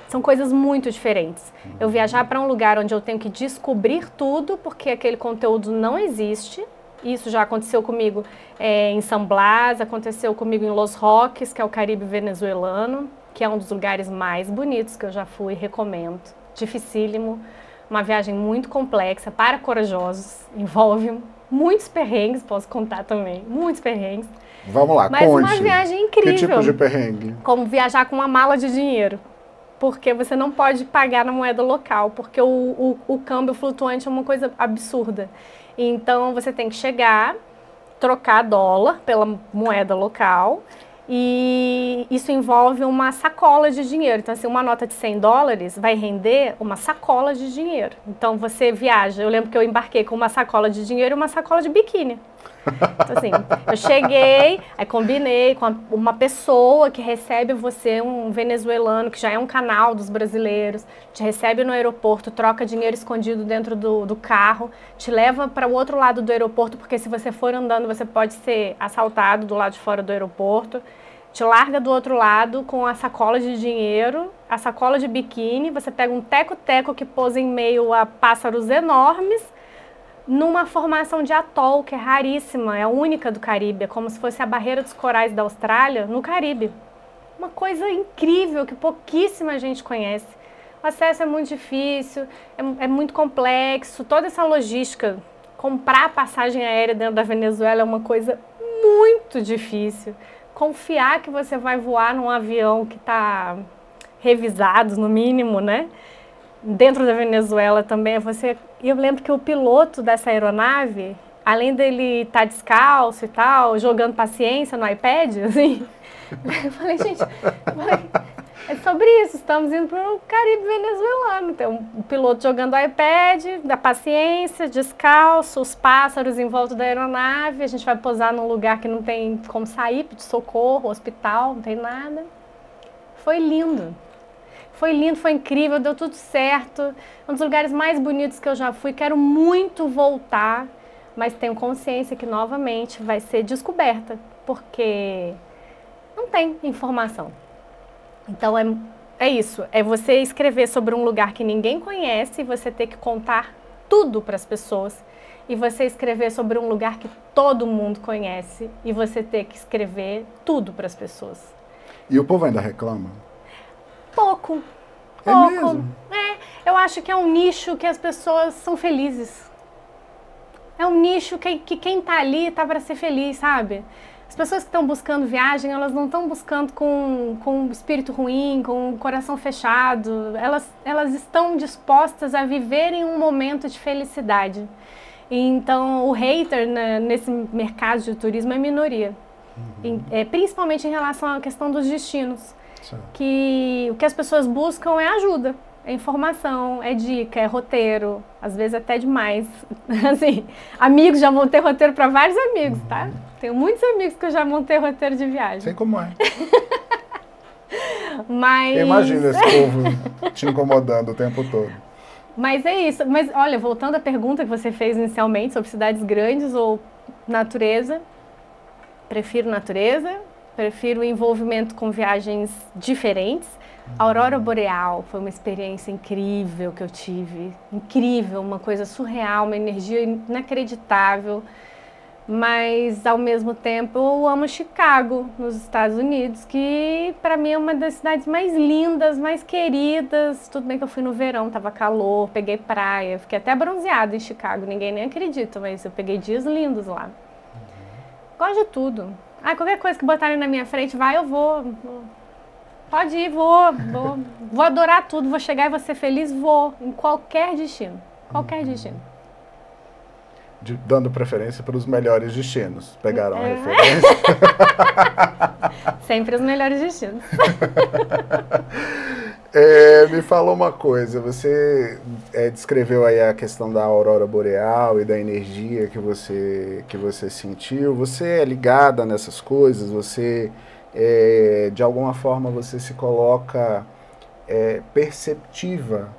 São coisas muito diferentes. Eu viajar para um lugar onde eu tenho que descobrir tudo, porque aquele conteúdo não existe. Isso já aconteceu comigo em San Blas, aconteceu comigo em Los Roques, que é o Caribe venezuelano, que é um dos lugares mais bonitos que eu já fui, recomendo. Dificílimo, uma viagem muito complexa, para corajosos, envolve muitos perrengues, posso contar também, muitos perrengues. Vamos lá, mas conte. Uma viagem incrível. Que tipo de perrengue? Como viajar com uma mala de dinheiro. Porque você não pode pagar na moeda local, porque o câmbio flutuante é uma coisa absurda. Então, você tem que chegar, trocar dólar pela moeda local, e isso envolve uma sacola de dinheiro. Então, assim, uma nota de $100 vai render uma sacola de dinheiro. Então, você viaja. Eu lembro que eu embarquei com uma sacola de dinheiro e uma sacola de biquíni. Então, assim, eu cheguei, aí combinei com uma pessoa que recebe você, um venezuelano, que já é um canal dos brasileiros, te recebe no aeroporto, troca dinheiro escondido dentro do carro, te leva para o outro lado do aeroporto, porque se você for andando, você pode ser assaltado do lado de fora do aeroporto, te larga do outro lado com a sacola de dinheiro, a sacola de biquíni, você pega um teco-teco que pousa em meio a pássaros enormes, numa formação de atol, que é raríssima, é a única do Caribe, é como se fosse a barreira dos corais da Austrália no Caribe. Uma coisa incrível que pouquíssima gente conhece. O acesso é muito difícil, é muito complexo, toda essa logística, comprar passagem aérea dentro da Venezuela é uma coisa muito difícil. Confiar que você vai voar num avião que está revisado, no mínimo, né? Dentro da Venezuela também, eu lembro que o piloto dessa aeronave, além dele estar descalço e tal, jogando paciência no iPad, assim, eu falei, gente, é sobre isso, estamos indo para o Caribe venezuelano. Então, o piloto jogando iPad, da paciência, descalço, os pássaros em volta da aeronave, a gente vai pousar num lugar que não tem como sair, de socorro, hospital, não tem nada. Foi lindo. Foi lindo, foi incrível, deu tudo certo. Um dos lugares mais bonitos que eu já fui. Quero muito voltar, mas tenho consciência que novamente vai ser descoberta, porque não tem informação. Então é isso, é você escrever sobre um lugar que ninguém conhece, você ter que contar tudo para as pessoas, e você escrever sobre um lugar que todo mundo conhece, e você ter que escrever tudo para as pessoas. E o povo ainda reclama? Pouco. É mesmo? Eu acho que é um nicho que as pessoas são felizes. É um nicho que quem tá ali tá para ser feliz, sabe? As pessoas que estão buscando viagem, elas não estão buscando com espírito ruim, com o coração fechado. Elas estão dispostas a viverem um momento de felicidade. Então, o hater, né, nesse mercado de turismo é minoria. Principalmente em relação à questão dos destinos. Que o que as pessoas buscam é ajuda, é informação, é dica, é roteiro, às vezes até demais. Assim, amigos, já montei roteiro para vários amigos, tá? Tenho muitos amigos que eu já montei roteiro de viagem. Sei como é. Mas... Imagina esse povo te incomodando o tempo todo. Mas é isso. Mas olha, voltando à pergunta que você fez inicialmente sobre cidades grandes ou natureza, prefiro natureza. Prefiro o envolvimento com viagens diferentes. A Aurora Boreal foi uma experiência incrível que eu tive. Incrível, uma coisa surreal, uma energia inacreditável. Mas, ao mesmo tempo, eu amo Chicago, nos Estados Unidos, que para mim é uma das cidades mais lindas, mais queridas. Tudo bem que eu fui no verão, tava calor, peguei praia, fiquei até bronzeada em Chicago. Ninguém nem acredita, mas eu peguei dias lindos lá. Gosto de tudo. Qualquer coisa que botarem na minha frente, vai, eu vou. Pode ir, vou adorar tudo, vou chegar e vou ser feliz, vou, em qualquer destino. Qualquer destino. Dando preferência para os melhores destinos. Pegaram a referência? Sempre os melhores destinos. Me fala uma coisa, você descreveu aí a questão da aurora boreal e da energia que você sentiu. Você é ligada nessas coisas? Você, de alguma forma, você se coloca perceptiva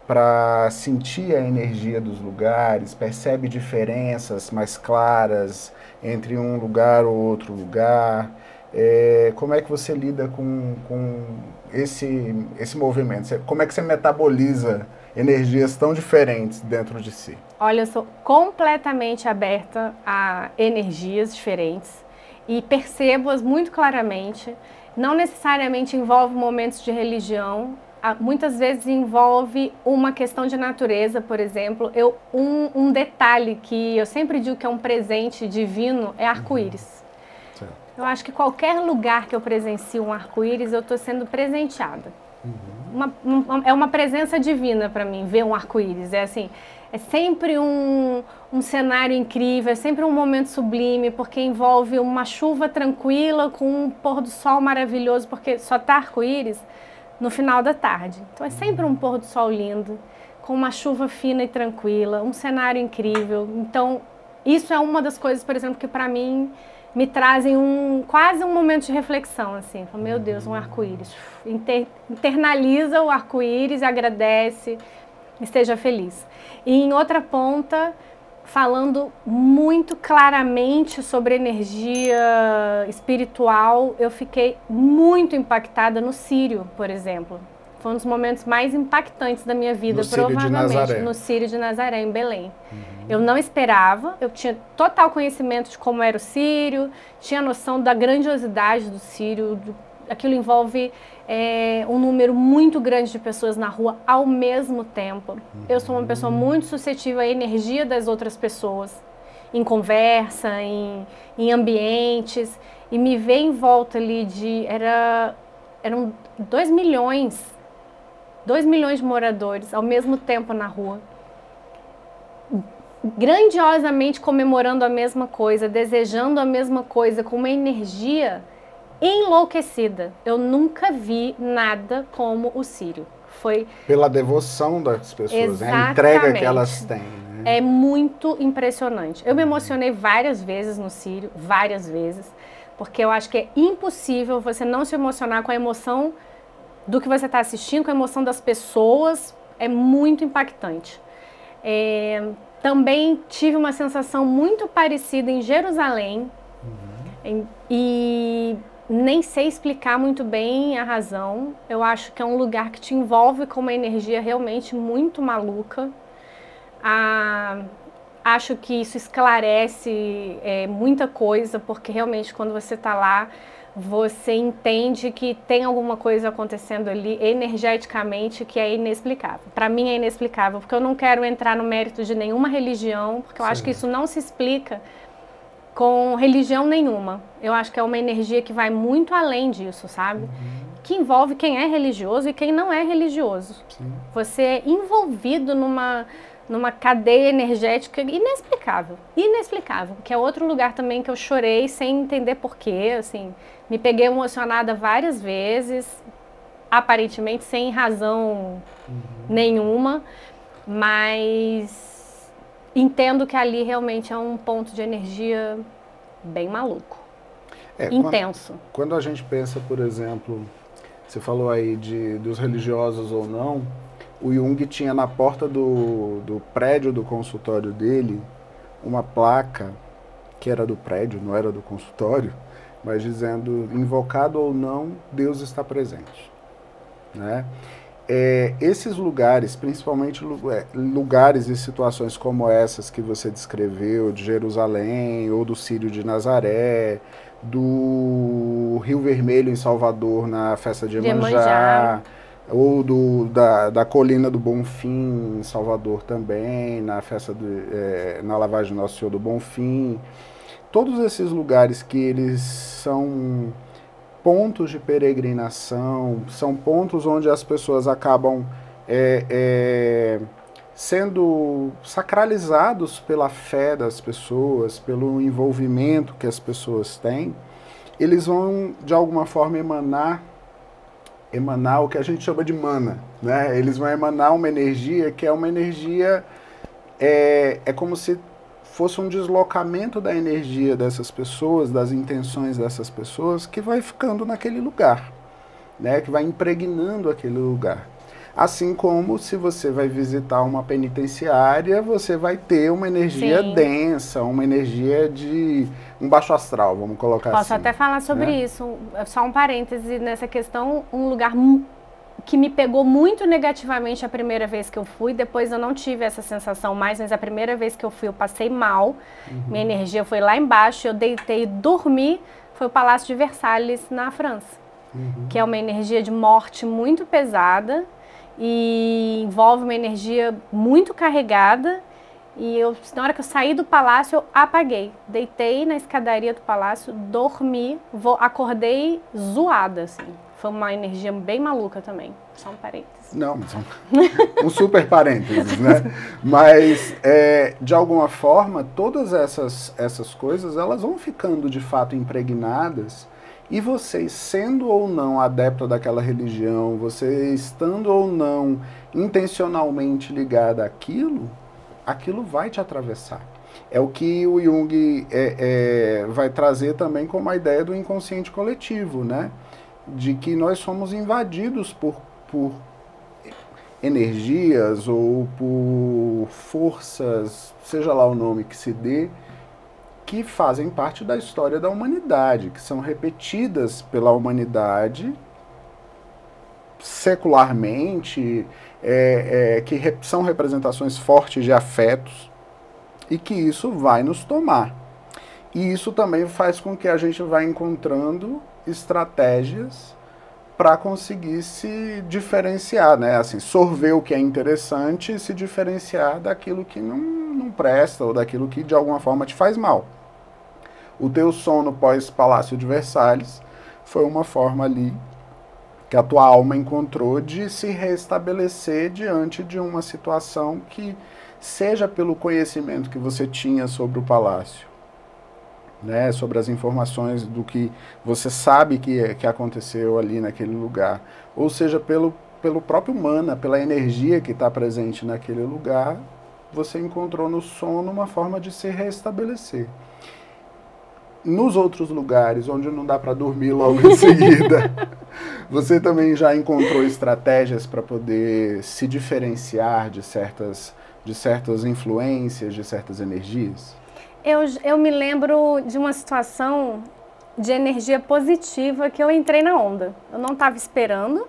para sentir a energia dos lugares? Percebe diferenças mais claras entre um lugar ou outro lugar? Como é que você lida com esse movimento? Como é que você metaboliza energias tão diferentes dentro de si? Olha, eu sou completamente aberta a energias diferentes e percebo-as muito claramente. Não necessariamente envolve momentos de religião, muitas vezes envolve uma questão de natureza, por exemplo. Um detalhe que eu sempre digo que é um presente divino é arco-íris. Eu acho que qualquer lugar que eu presencio um arco-íris, eu estou sendo presenteada. É uma presença divina para mim, ver um arco-íris. É assim, é sempre um cenário incrível, é sempre um momento sublime, porque envolve uma chuva tranquila com um pôr do sol maravilhoso, porque só está arco-íris no final da tarde. Então é sempre um pôr do sol lindo, com uma chuva fina e tranquila, um cenário incrível. Então isso é uma das coisas, por exemplo, que para mim me trazem quase um momento de reflexão, assim. Meu Deus, um arco-íris. Internaliza o arco-íris, agradece, esteja feliz. E em outra ponta, falando muito claramente sobre energia espiritual, eu fiquei muito impactada no Círio, por exemplo. Foi um dos momentos mais impactantes da minha vida, provavelmente, no Círio de Nazaré, em Belém. Eu não esperava, eu tinha total conhecimento de como era o Círio, tinha noção da grandiosidade do Círio, aquilo envolve um número muito grande de pessoas na rua ao mesmo tempo. Eu sou uma pessoa muito suscetível à energia das outras pessoas, em conversa, em ambientes, e me ver em volta ali eram 2 milhões de moradores ao mesmo tempo na rua, grandiosamente comemorando a mesma coisa, desejando a mesma coisa, com uma energia enlouquecida. Eu nunca vi nada como o Círio. Foi pela devoção das pessoas, a entrega que elas têm. Né? É muito impressionante. Eu me emocionei várias vezes no Círio, várias vezes, porque eu acho que é impossível você não se emocionar com a emoção do que você está assistindo, com a emoção das pessoas. É muito impactante. Também tive uma sensação muito parecida em Jerusalém, e nem sei explicar muito bem a razão. Eu acho que é um lugar que te envolve com uma energia realmente muito maluca. Acho que isso esclarece muita coisa, porque realmente quando você está lá, você entende que tem alguma coisa acontecendo ali energeticamente que é inexplicável. Para mim é inexplicável, porque eu não quero entrar no mérito de nenhuma religião, porque eu acho que isso não se explica com religião nenhuma. Eu acho que é uma energia que vai muito além disso, sabe? Que envolve quem é religioso e quem não é religioso. Sim. Você é envolvido numa cadeia energética inexplicável, que é outro lugar também que eu chorei sem entender porquê, assim, me peguei emocionada várias vezes, aparentemente sem razão nenhuma, mas entendo que ali realmente é um ponto de energia bem maluco, intenso. Quando a gente pensa, por exemplo, você falou aí dos religiosos ou não, o Jung tinha na porta do prédio do consultório dele uma placa que era do prédio, não era do consultório, mas dizendo, invocado ou não, Deus está presente. Né? Esses lugares, principalmente lugares e situações como essas que você descreveu, de Jerusalém, ou do Círio de Nazaré, do Rio Vermelho em Salvador, na festa de Iemanjá, ou da Colina do Bonfim em Salvador também, na festa na lavagem do Nosso Senhor do Bonfim. Todos esses lugares que eles são pontos de peregrinação, são pontos onde as pessoas acabam sendo sacralizados pela fé das pessoas, pelo envolvimento que as pessoas têm, eles vão de alguma forma emanar o que a gente chama de mana, né? Eles vão emanar uma energia que é uma energia, é como se fosse um deslocamento da energia dessas pessoas, das intenções dessas pessoas, que vai ficando naquele lugar, né? Que vai impregnando aquele lugar. Assim como se você vai visitar uma penitenciária, você vai ter uma energia Sim. densa, uma energia de um baixo astral, vamos colocar Posso assim. até falar sobre né? isso, só um parêntese nessa questão, um lugar que me pegou muito negativamente a primeira vez que eu fui, depois eu não tive essa sensação mais, mas a primeira vez que eu fui eu passei mal, minha energia foi lá embaixo, eu deitei e dormi, foi o Palácio de Versalhes na França, que é uma energia de morte muito pesada e envolve uma energia muito carregada. E na hora que eu saí do palácio, eu apaguei. Deitei na escadaria do palácio, dormi, acordei zoada, assim. Foi uma energia bem maluca também. Só um parênteses. Não, um super parênteses, né? Mas, de alguma forma, todas essas coisas, elas vão ficando de fato impregnadas. E você, sendo ou não adepto daquela religião, você estando ou não intencionalmente ligado àquilo, aquilo vai te atravessar. É o que o Jung vai trazer também como a ideia do inconsciente coletivo, né? De que nós somos invadidos por energias ou por forças, seja lá o nome que se dê, que fazem parte da história da humanidade, que são repetidas pela humanidade secularmente, que são representações fortes de afetos e que isso vai nos tomar. E isso também faz com que a gente vá encontrando estratégias para conseguir se diferenciar, né? Assim, sorver o que é interessante e se diferenciar daquilo que não presta ou daquilo que de alguma forma te faz mal. O teu sono pós-Palácio de Versalhes foi uma forma ali que a tua alma encontrou de se restabelecer diante de uma situação que, seja pelo conhecimento que você tinha sobre o palácio, né, sobre as informações do que você sabe que aconteceu ali naquele lugar, ou seja, pelo próprio mana, pela energia que está presente naquele lugar, você encontrou no sono uma forma de se restabelecer. Nos outros lugares, onde não dá para dormir logo em seguida, você também já encontrou estratégias para poder se diferenciar de certas influências, de certas energias? Eu me lembro de uma situação de energia positiva que eu entrei na onda. Eu não estava esperando.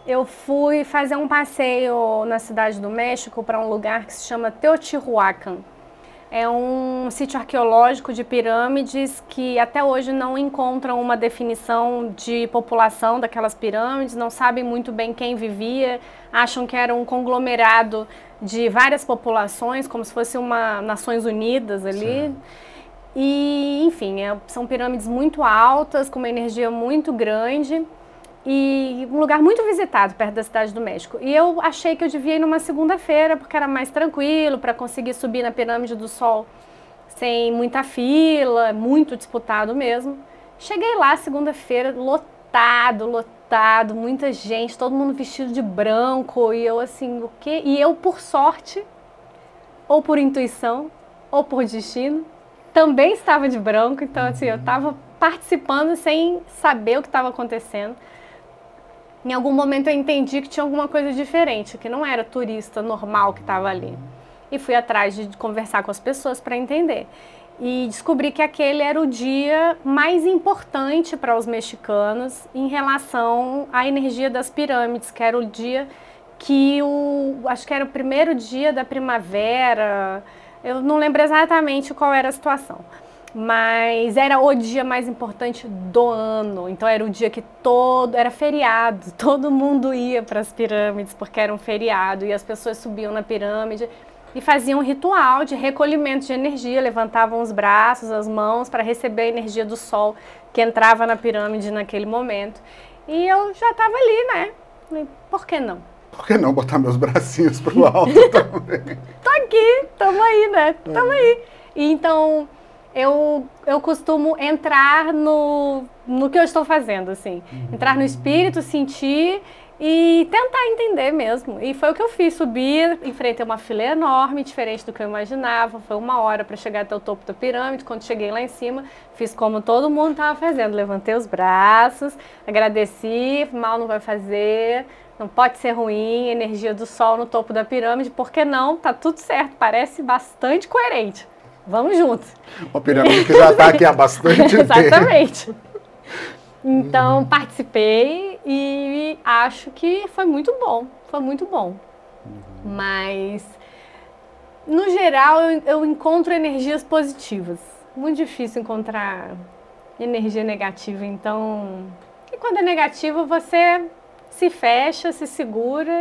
Eu fui fazer um passeio na Cidade do México para um lugar que se chama Teotihuacan. É um sítio arqueológico de pirâmides que até hoje não encontram uma definição de população daquelas pirâmides, não sabem muito bem quem vivia, acham que era um conglomerado de várias populações, como se fosse uma Nações Unidas ali. Sim. E, enfim, são pirâmides muito altas, com uma energia muito grande. E um lugar muito visitado perto da Cidade do México. E eu achei que eu devia ir numa segunda-feira, porque era mais tranquilo, para conseguir subir na Pirâmide do Sol sem muita fila, muito disputado mesmo. Cheguei lá segunda-feira, lotado, muita gente, todo mundo vestido de branco, e eu assim, o quê? E eu, por sorte, ou por intuição, ou por destino, também estava de branco, então assim, eu estava participando sem saber o que estava acontecendo. Em algum momento eu entendi que tinha alguma coisa diferente, que não era turista normal que estava ali. E fui atrás de conversar com as pessoas para entender. E descobri que aquele era o dia mais importante para os mexicanos em relação à energia das pirâmides, que era o dia que acho que era o primeiro dia da primavera. Eu não lembro exatamente qual era a situação. Mas era o dia mais importante do ano, então era o dia que era feriado, todo mundo ia para as pirâmides porque era um feriado e as pessoas subiam na pirâmide e faziam um ritual de recolhimento de energia, levantavam os braços, as mãos para receber a energia do sol que entrava na pirâmide naquele momento. E eu já estava ali, né? Falei, por que não? Por que não botar meus bracinhos pro alto também? Tô aqui, tamo aí, né? Tamo aí. E então eu costumo entrar no que eu estou fazendo, assim. Entrar no espírito, sentir e tentar entender mesmo. E foi o que eu fiz, subir, enfrentei uma fila enorme, diferente do que eu imaginava. Foi 1 hora para chegar até o topo da pirâmide. Quando cheguei lá em cima, fiz como todo mundo estava fazendo. Levantei os braços, agradeci, mal não vai fazer, Não pode ser ruim, energia do Sol no topo da pirâmide, por que não? Tá tudo certo, parece bastante coerente. Vamos juntos. Uma pirâmide que já está aqui há bastante tempo. Exatamente. Então, participei e acho que foi muito bom. Foi muito bom. Mas, no geral, eu encontro energias positivas. Muito difícil encontrar energia negativa. Então, e quando é negativo, você se fecha, se segura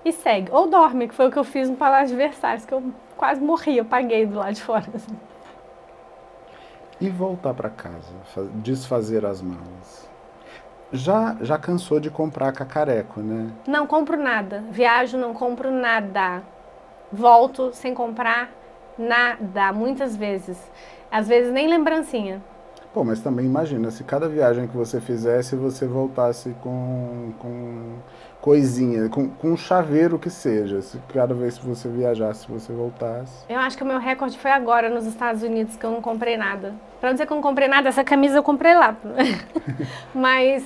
e segue. Ou dorme, que foi o que eu fiz no Palácio de Versalhes, que eu quase morri, eu paguei do lado de fora. Assim. E voltar para casa, desfazer as malas. Já cansou de comprar cacareco, né? Não compro nada. Viajo, não compro nada. Volto sem comprar nada, muitas vezes. Às vezes nem lembrancinha. Pô, mas também imagina, se cada viagem que você fizesse, você voltasse com coisinha, com um chaveiro que seja. Se cada vez que você viajasse, você voltasse. Eu acho que o meu recorde foi agora, nos Estados Unidos, que eu não comprei nada. Pra não dizer que eu não comprei nada, essa camisa eu comprei lá. Mas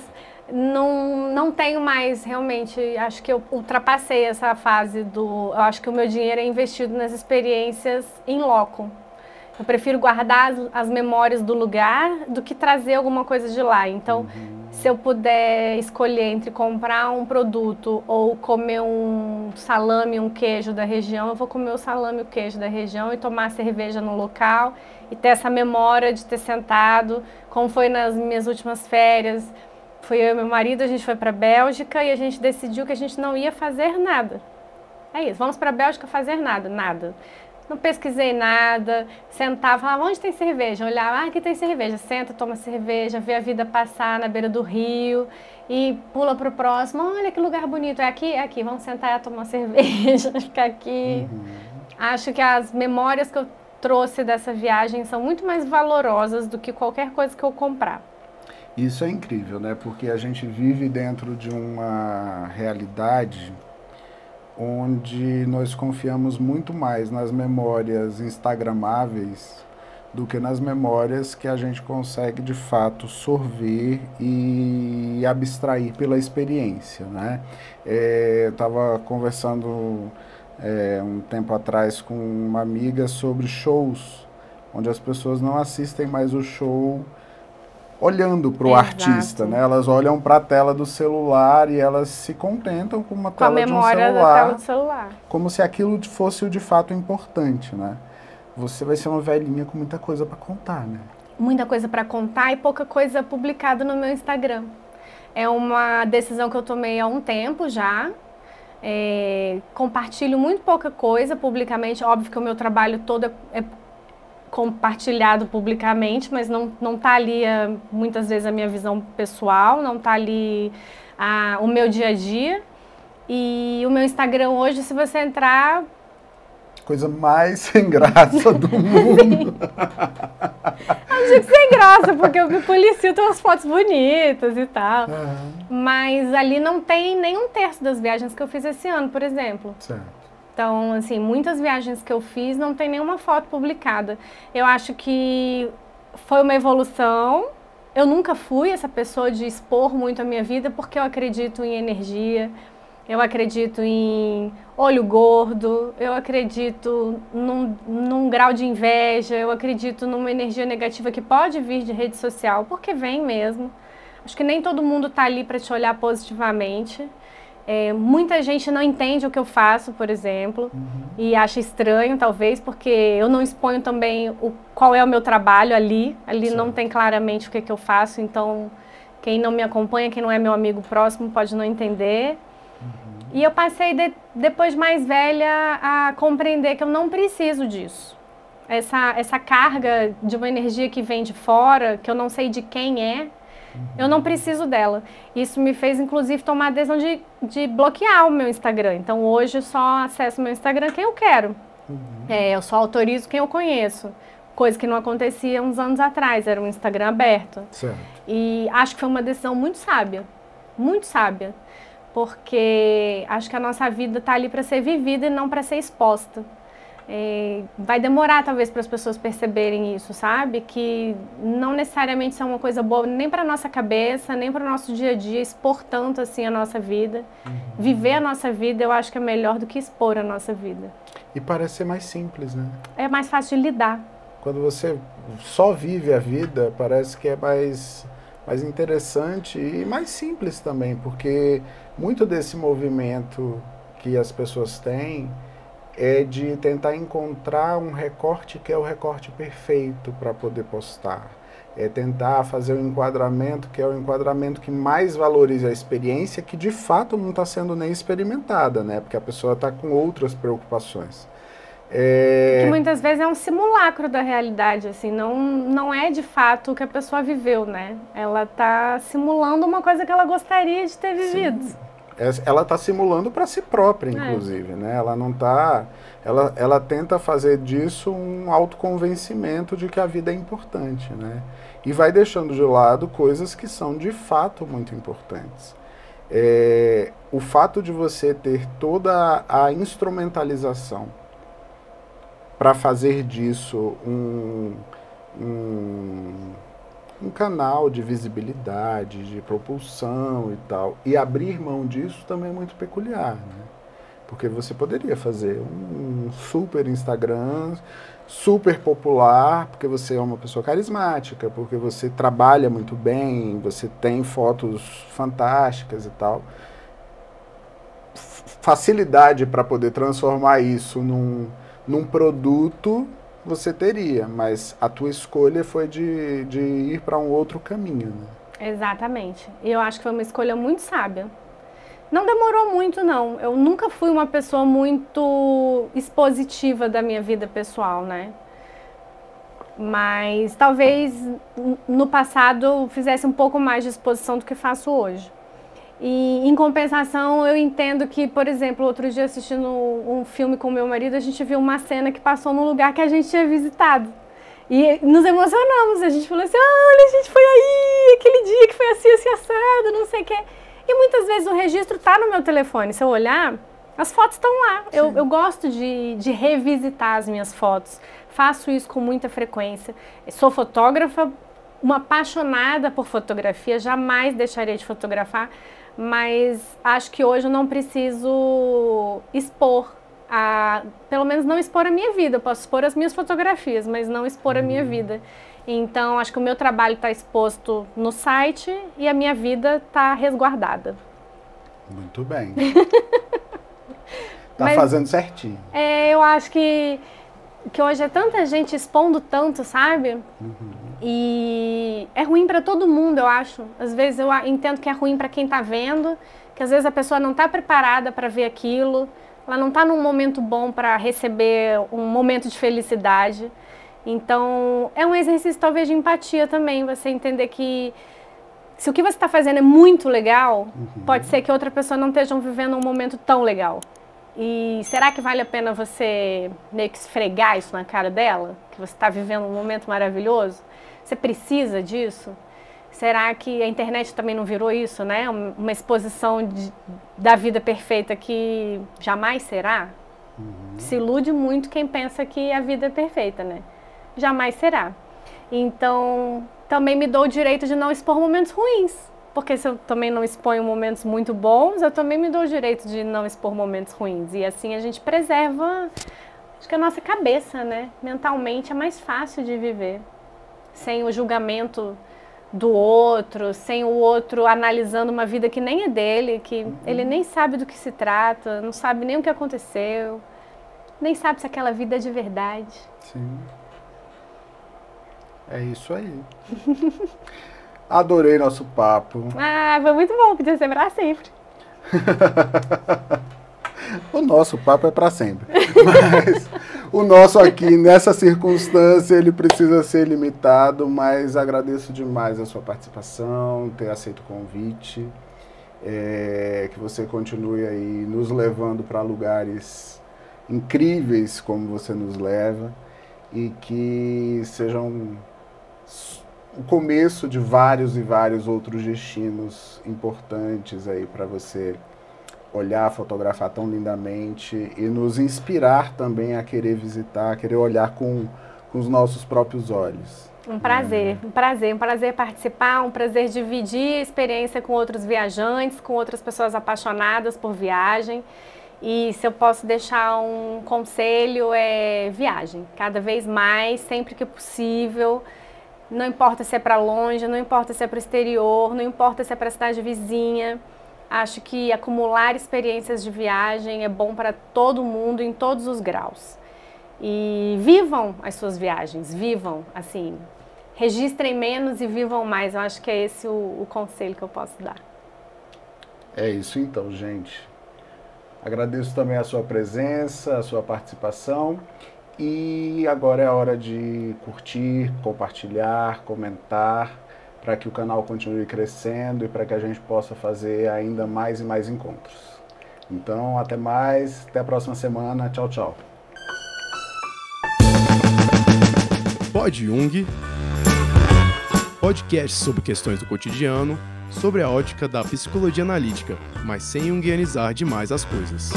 não tenho mais, realmente, acho que eu ultrapassei essa fase do... Eu acho que o meu dinheiro é investido nas experiências em loco. Eu prefiro guardar as memórias do lugar do que trazer alguma coisa de lá. Então, se eu puder escolher entre comprar um produto ou comer um salame, um queijo da região, eu vou comer o salame e o queijo da região e tomar cerveja no local e ter essa memória de ter sentado, como foi nas minhas últimas férias. Fui eu e meu marido, a gente foi para a Bélgica e a gente decidiu que a gente não ia fazer nada. É isso, vamos para a Bélgica fazer nada, nada. Não pesquisei nada, sentava, falava, onde tem cerveja? Olhava, aqui tem cerveja. Senta, toma cerveja, vê a vida passar na beira do rio e pula pro próximo. Olha que lugar bonito, é aqui? É aqui, vamos sentar e tomar cerveja, ficar aqui. Acho que as memórias que eu trouxe dessa viagem são muito mais valorosas do que qualquer coisa que eu comprar. Isso é incrível, né? Porque a gente vive dentro de uma realidade onde nós confiamos muito mais nas memórias instagramáveis do que nas memórias que a gente consegue de fato sorver e abstrair pela experiência, né? Eu estava conversando um tempo atrás com uma amiga sobre shows, onde as pessoas não assistem mais o show olhando para o artista, né? Elas olham para a tela do celular e elas se contentam com uma tela de um celular, da tela do celular, como se aquilo fosse o de fato importante, né? Você vai ser uma velhinha com muita coisa para contar, né? Muita coisa para contar e pouca coisa publicada no meu Instagram. É uma decisão que eu tomei há um tempo já. Compartilho muito pouca coisa publicamente. Óbvio que o meu trabalho todo é compartilhado publicamente, mas não tá ali muitas vezes a minha visão pessoal, não tá ali o meu dia a dia. E o meu Instagram hoje, se você entrar... Coisa mais sem graça do mundo. Eu digo sem graça, porque eu me policio, tenho umas fotos bonitas e tal. Mas ali não tem nem um terço das viagens que eu fiz esse ano, por exemplo. Certo. Então, assim, muitas viagens que eu fiz não tem nenhuma foto publicada. Eu acho que foi uma evolução. Eu nunca fui essa pessoa de expor muito a minha vida porque eu acredito em energia, eu acredito em olho gordo, eu acredito num grau de inveja, eu acredito numa energia negativa que pode vir de rede social, porque vem mesmo. Acho que nem todo mundo está ali para te olhar positivamente. Muita gente não entende o que eu faço, por exemplo, e acha estranho, talvez, porque eu não exponho também qual é o meu trabalho ali. Ali não tem claramente o que eu faço, então quem não me acompanha, quem não é meu amigo próximo, pode não entender. E eu passei, depois mais velha, a compreender que eu não preciso disso. Essa carga de uma energia que vem de fora, que eu não sei de quem é, eu não preciso dela. Isso me fez, inclusive, tomar a decisão de bloquear o meu Instagram. Então, hoje, eu só acesso o meu Instagram quem eu quero. Eu só autorizo quem eu conheço. Coisa que não acontecia uns anos atrás, era um Instagram aberto. Certo. E acho que foi uma decisão muito sábia. Muito sábia. Porque acho que a nossa vida está ali para ser vivida e não para ser exposta. Vai demorar talvez para as pessoas perceberem isso, sabe? Que não necessariamente isso é uma coisa boa nem para nossa cabeça, nem para o nosso dia a dia, expor tanto assim a nossa vida. Viver a nossa vida eu acho que é melhor do que expor a nossa vida. E parece ser mais simples, né? É mais fácil de lidar. Quando você só vive a vida, parece que é mais interessante e mais simples também, porque muito desse movimento que as pessoas têm é de tentar encontrar um recorte que é o recorte perfeito para poder postar. É tentar fazer um enquadramento que é o enquadramento que mais valorize a experiência, que de fato não está sendo nem experimentada, né? Porque a pessoa está com outras preocupações. Que muitas vezes é um simulacro da realidade, assim, não é de fato o que a pessoa viveu, né? Ela está simulando uma coisa que ela gostaria de ter vivido. Sim. Ela está simulando para si própria, inclusive, né? Ela não tá, ela tenta fazer disso um autoconvencimento de que a vida é importante, né? E vai deixando de lado coisas que são de fato muito importantes. O fato de você ter toda a instrumentalização para fazer disso um canal de visibilidade, de propulsão e tal, e abrir mão disso também é muito peculiar, né? Porque você poderia fazer um super Instagram, super popular, porque você é uma pessoa carismática, porque você trabalha muito bem, você tem fotos fantásticas e tal. Facilidade para poder transformar isso num produto você teria, mas a tua escolha foi de ir para um outro caminho, né? Exatamente. E eu acho que foi uma escolha muito sábia. Não demorou muito, não. Eu nunca fui uma pessoa muito expositiva da minha vida pessoal, né? Mas talvez no passado eu fizesse um pouco mais de exposição do que faço hoje. E, em compensação, eu entendo que, por exemplo, outro dia assistindo um filme com meu marido, a gente viu uma cena que passou num lugar que a gente tinha visitado. E nos emocionamos, a gente falou assim, olha, a gente foi aí, aquele dia que foi assim, assim, assado, não sei o quê. E muitas vezes o registro está no meu telefone, se eu olhar, as fotos estão lá. Eu gosto de revisitar as minhas fotos, faço isso com muita frequência. Sou fotógrafa, uma apaixonada por fotografia, jamais deixaria de fotografar, mas acho que hoje eu não preciso expor, pelo menos não expor a minha vida. Eu posso expor as minhas fotografias, mas não expor a minha vida. Então, acho que o meu trabalho está exposto no site e a minha vida está resguardada. Muito bem. Tá fazendo certinho. Eu acho que hoje é tanta gente expondo tanto, sabe? E é ruim para todo mundo, eu acho. Às vezes eu entendo que é ruim para quem está vendo, que às vezes a pessoa não está preparada para ver aquilo, ela não está num momento bom para receber um momento de felicidade. Então, é um exercício talvez de empatia também, você entender que se o que você está fazendo é muito legal, pode ser que outra pessoa não esteja vivendo um momento tão legal. E será que vale a pena você meio que esfregar isso na cara dela? Que você está vivendo um momento maravilhoso? Você precisa disso? Será que a internet também não virou isso, né? Uma exposição da vida perfeita que jamais será? Se ilude muito quem pensa que a vida é perfeita, né? Jamais será. Então, também me dou o direito de não expor momentos ruins. Porque se eu também não exponho momentos muito bons, eu também me dou o direito de não expor momentos ruins. E assim a gente preserva, acho que a nossa cabeça, né? Mentalmente é mais fácil de viver. Sem o julgamento do outro, sem o outro analisando uma vida que nem é dele, que ele nem sabe do que se trata, não sabe nem o que aconteceu, nem sabe se aquela vida é de verdade. Sim. É isso aí. Adorei nosso papo. Foi muito bom, podia ser pra sempre. O nosso papo é para sempre. Mas o nosso aqui, nessa circunstância, ele precisa ser limitado, mas agradeço demais a sua participação, ter aceito o convite, que você continue aí nos levando para lugares incríveis como você nos leva e que sejam o começo de vários e vários outros destinos importantes aí para você olhar, fotografar tão lindamente e nos inspirar também a querer visitar, a querer olhar com os nossos próprios olhos. Um prazer participar, um prazer dividir a experiência com outros viajantes, com outras pessoas apaixonadas por viagem. E se eu posso deixar um conselho, é viagem. Cada vez mais, sempre que possível. Não importa se é para longe, não importa se é para o exterior, não importa se é para a cidade vizinha. Acho que acumular experiências de viagem é bom para todo mundo, em todos os graus. E vivam as suas viagens, vivam, assim, registrem menos e vivam mais. Eu acho que é esse o conselho que eu posso dar. É isso então, gente. Agradeço também a sua presença, a sua participação. E agora é a hora de curtir, compartilhar, comentar, para que o canal continue crescendo e para que a gente possa fazer ainda mais e mais encontros. Então, até mais, até a próxima semana. Tchau, tchau. Pod Jung, podcast sobre questões do cotidiano, sobre a ótica da psicologia analítica, mas sem junguianizar demais as coisas.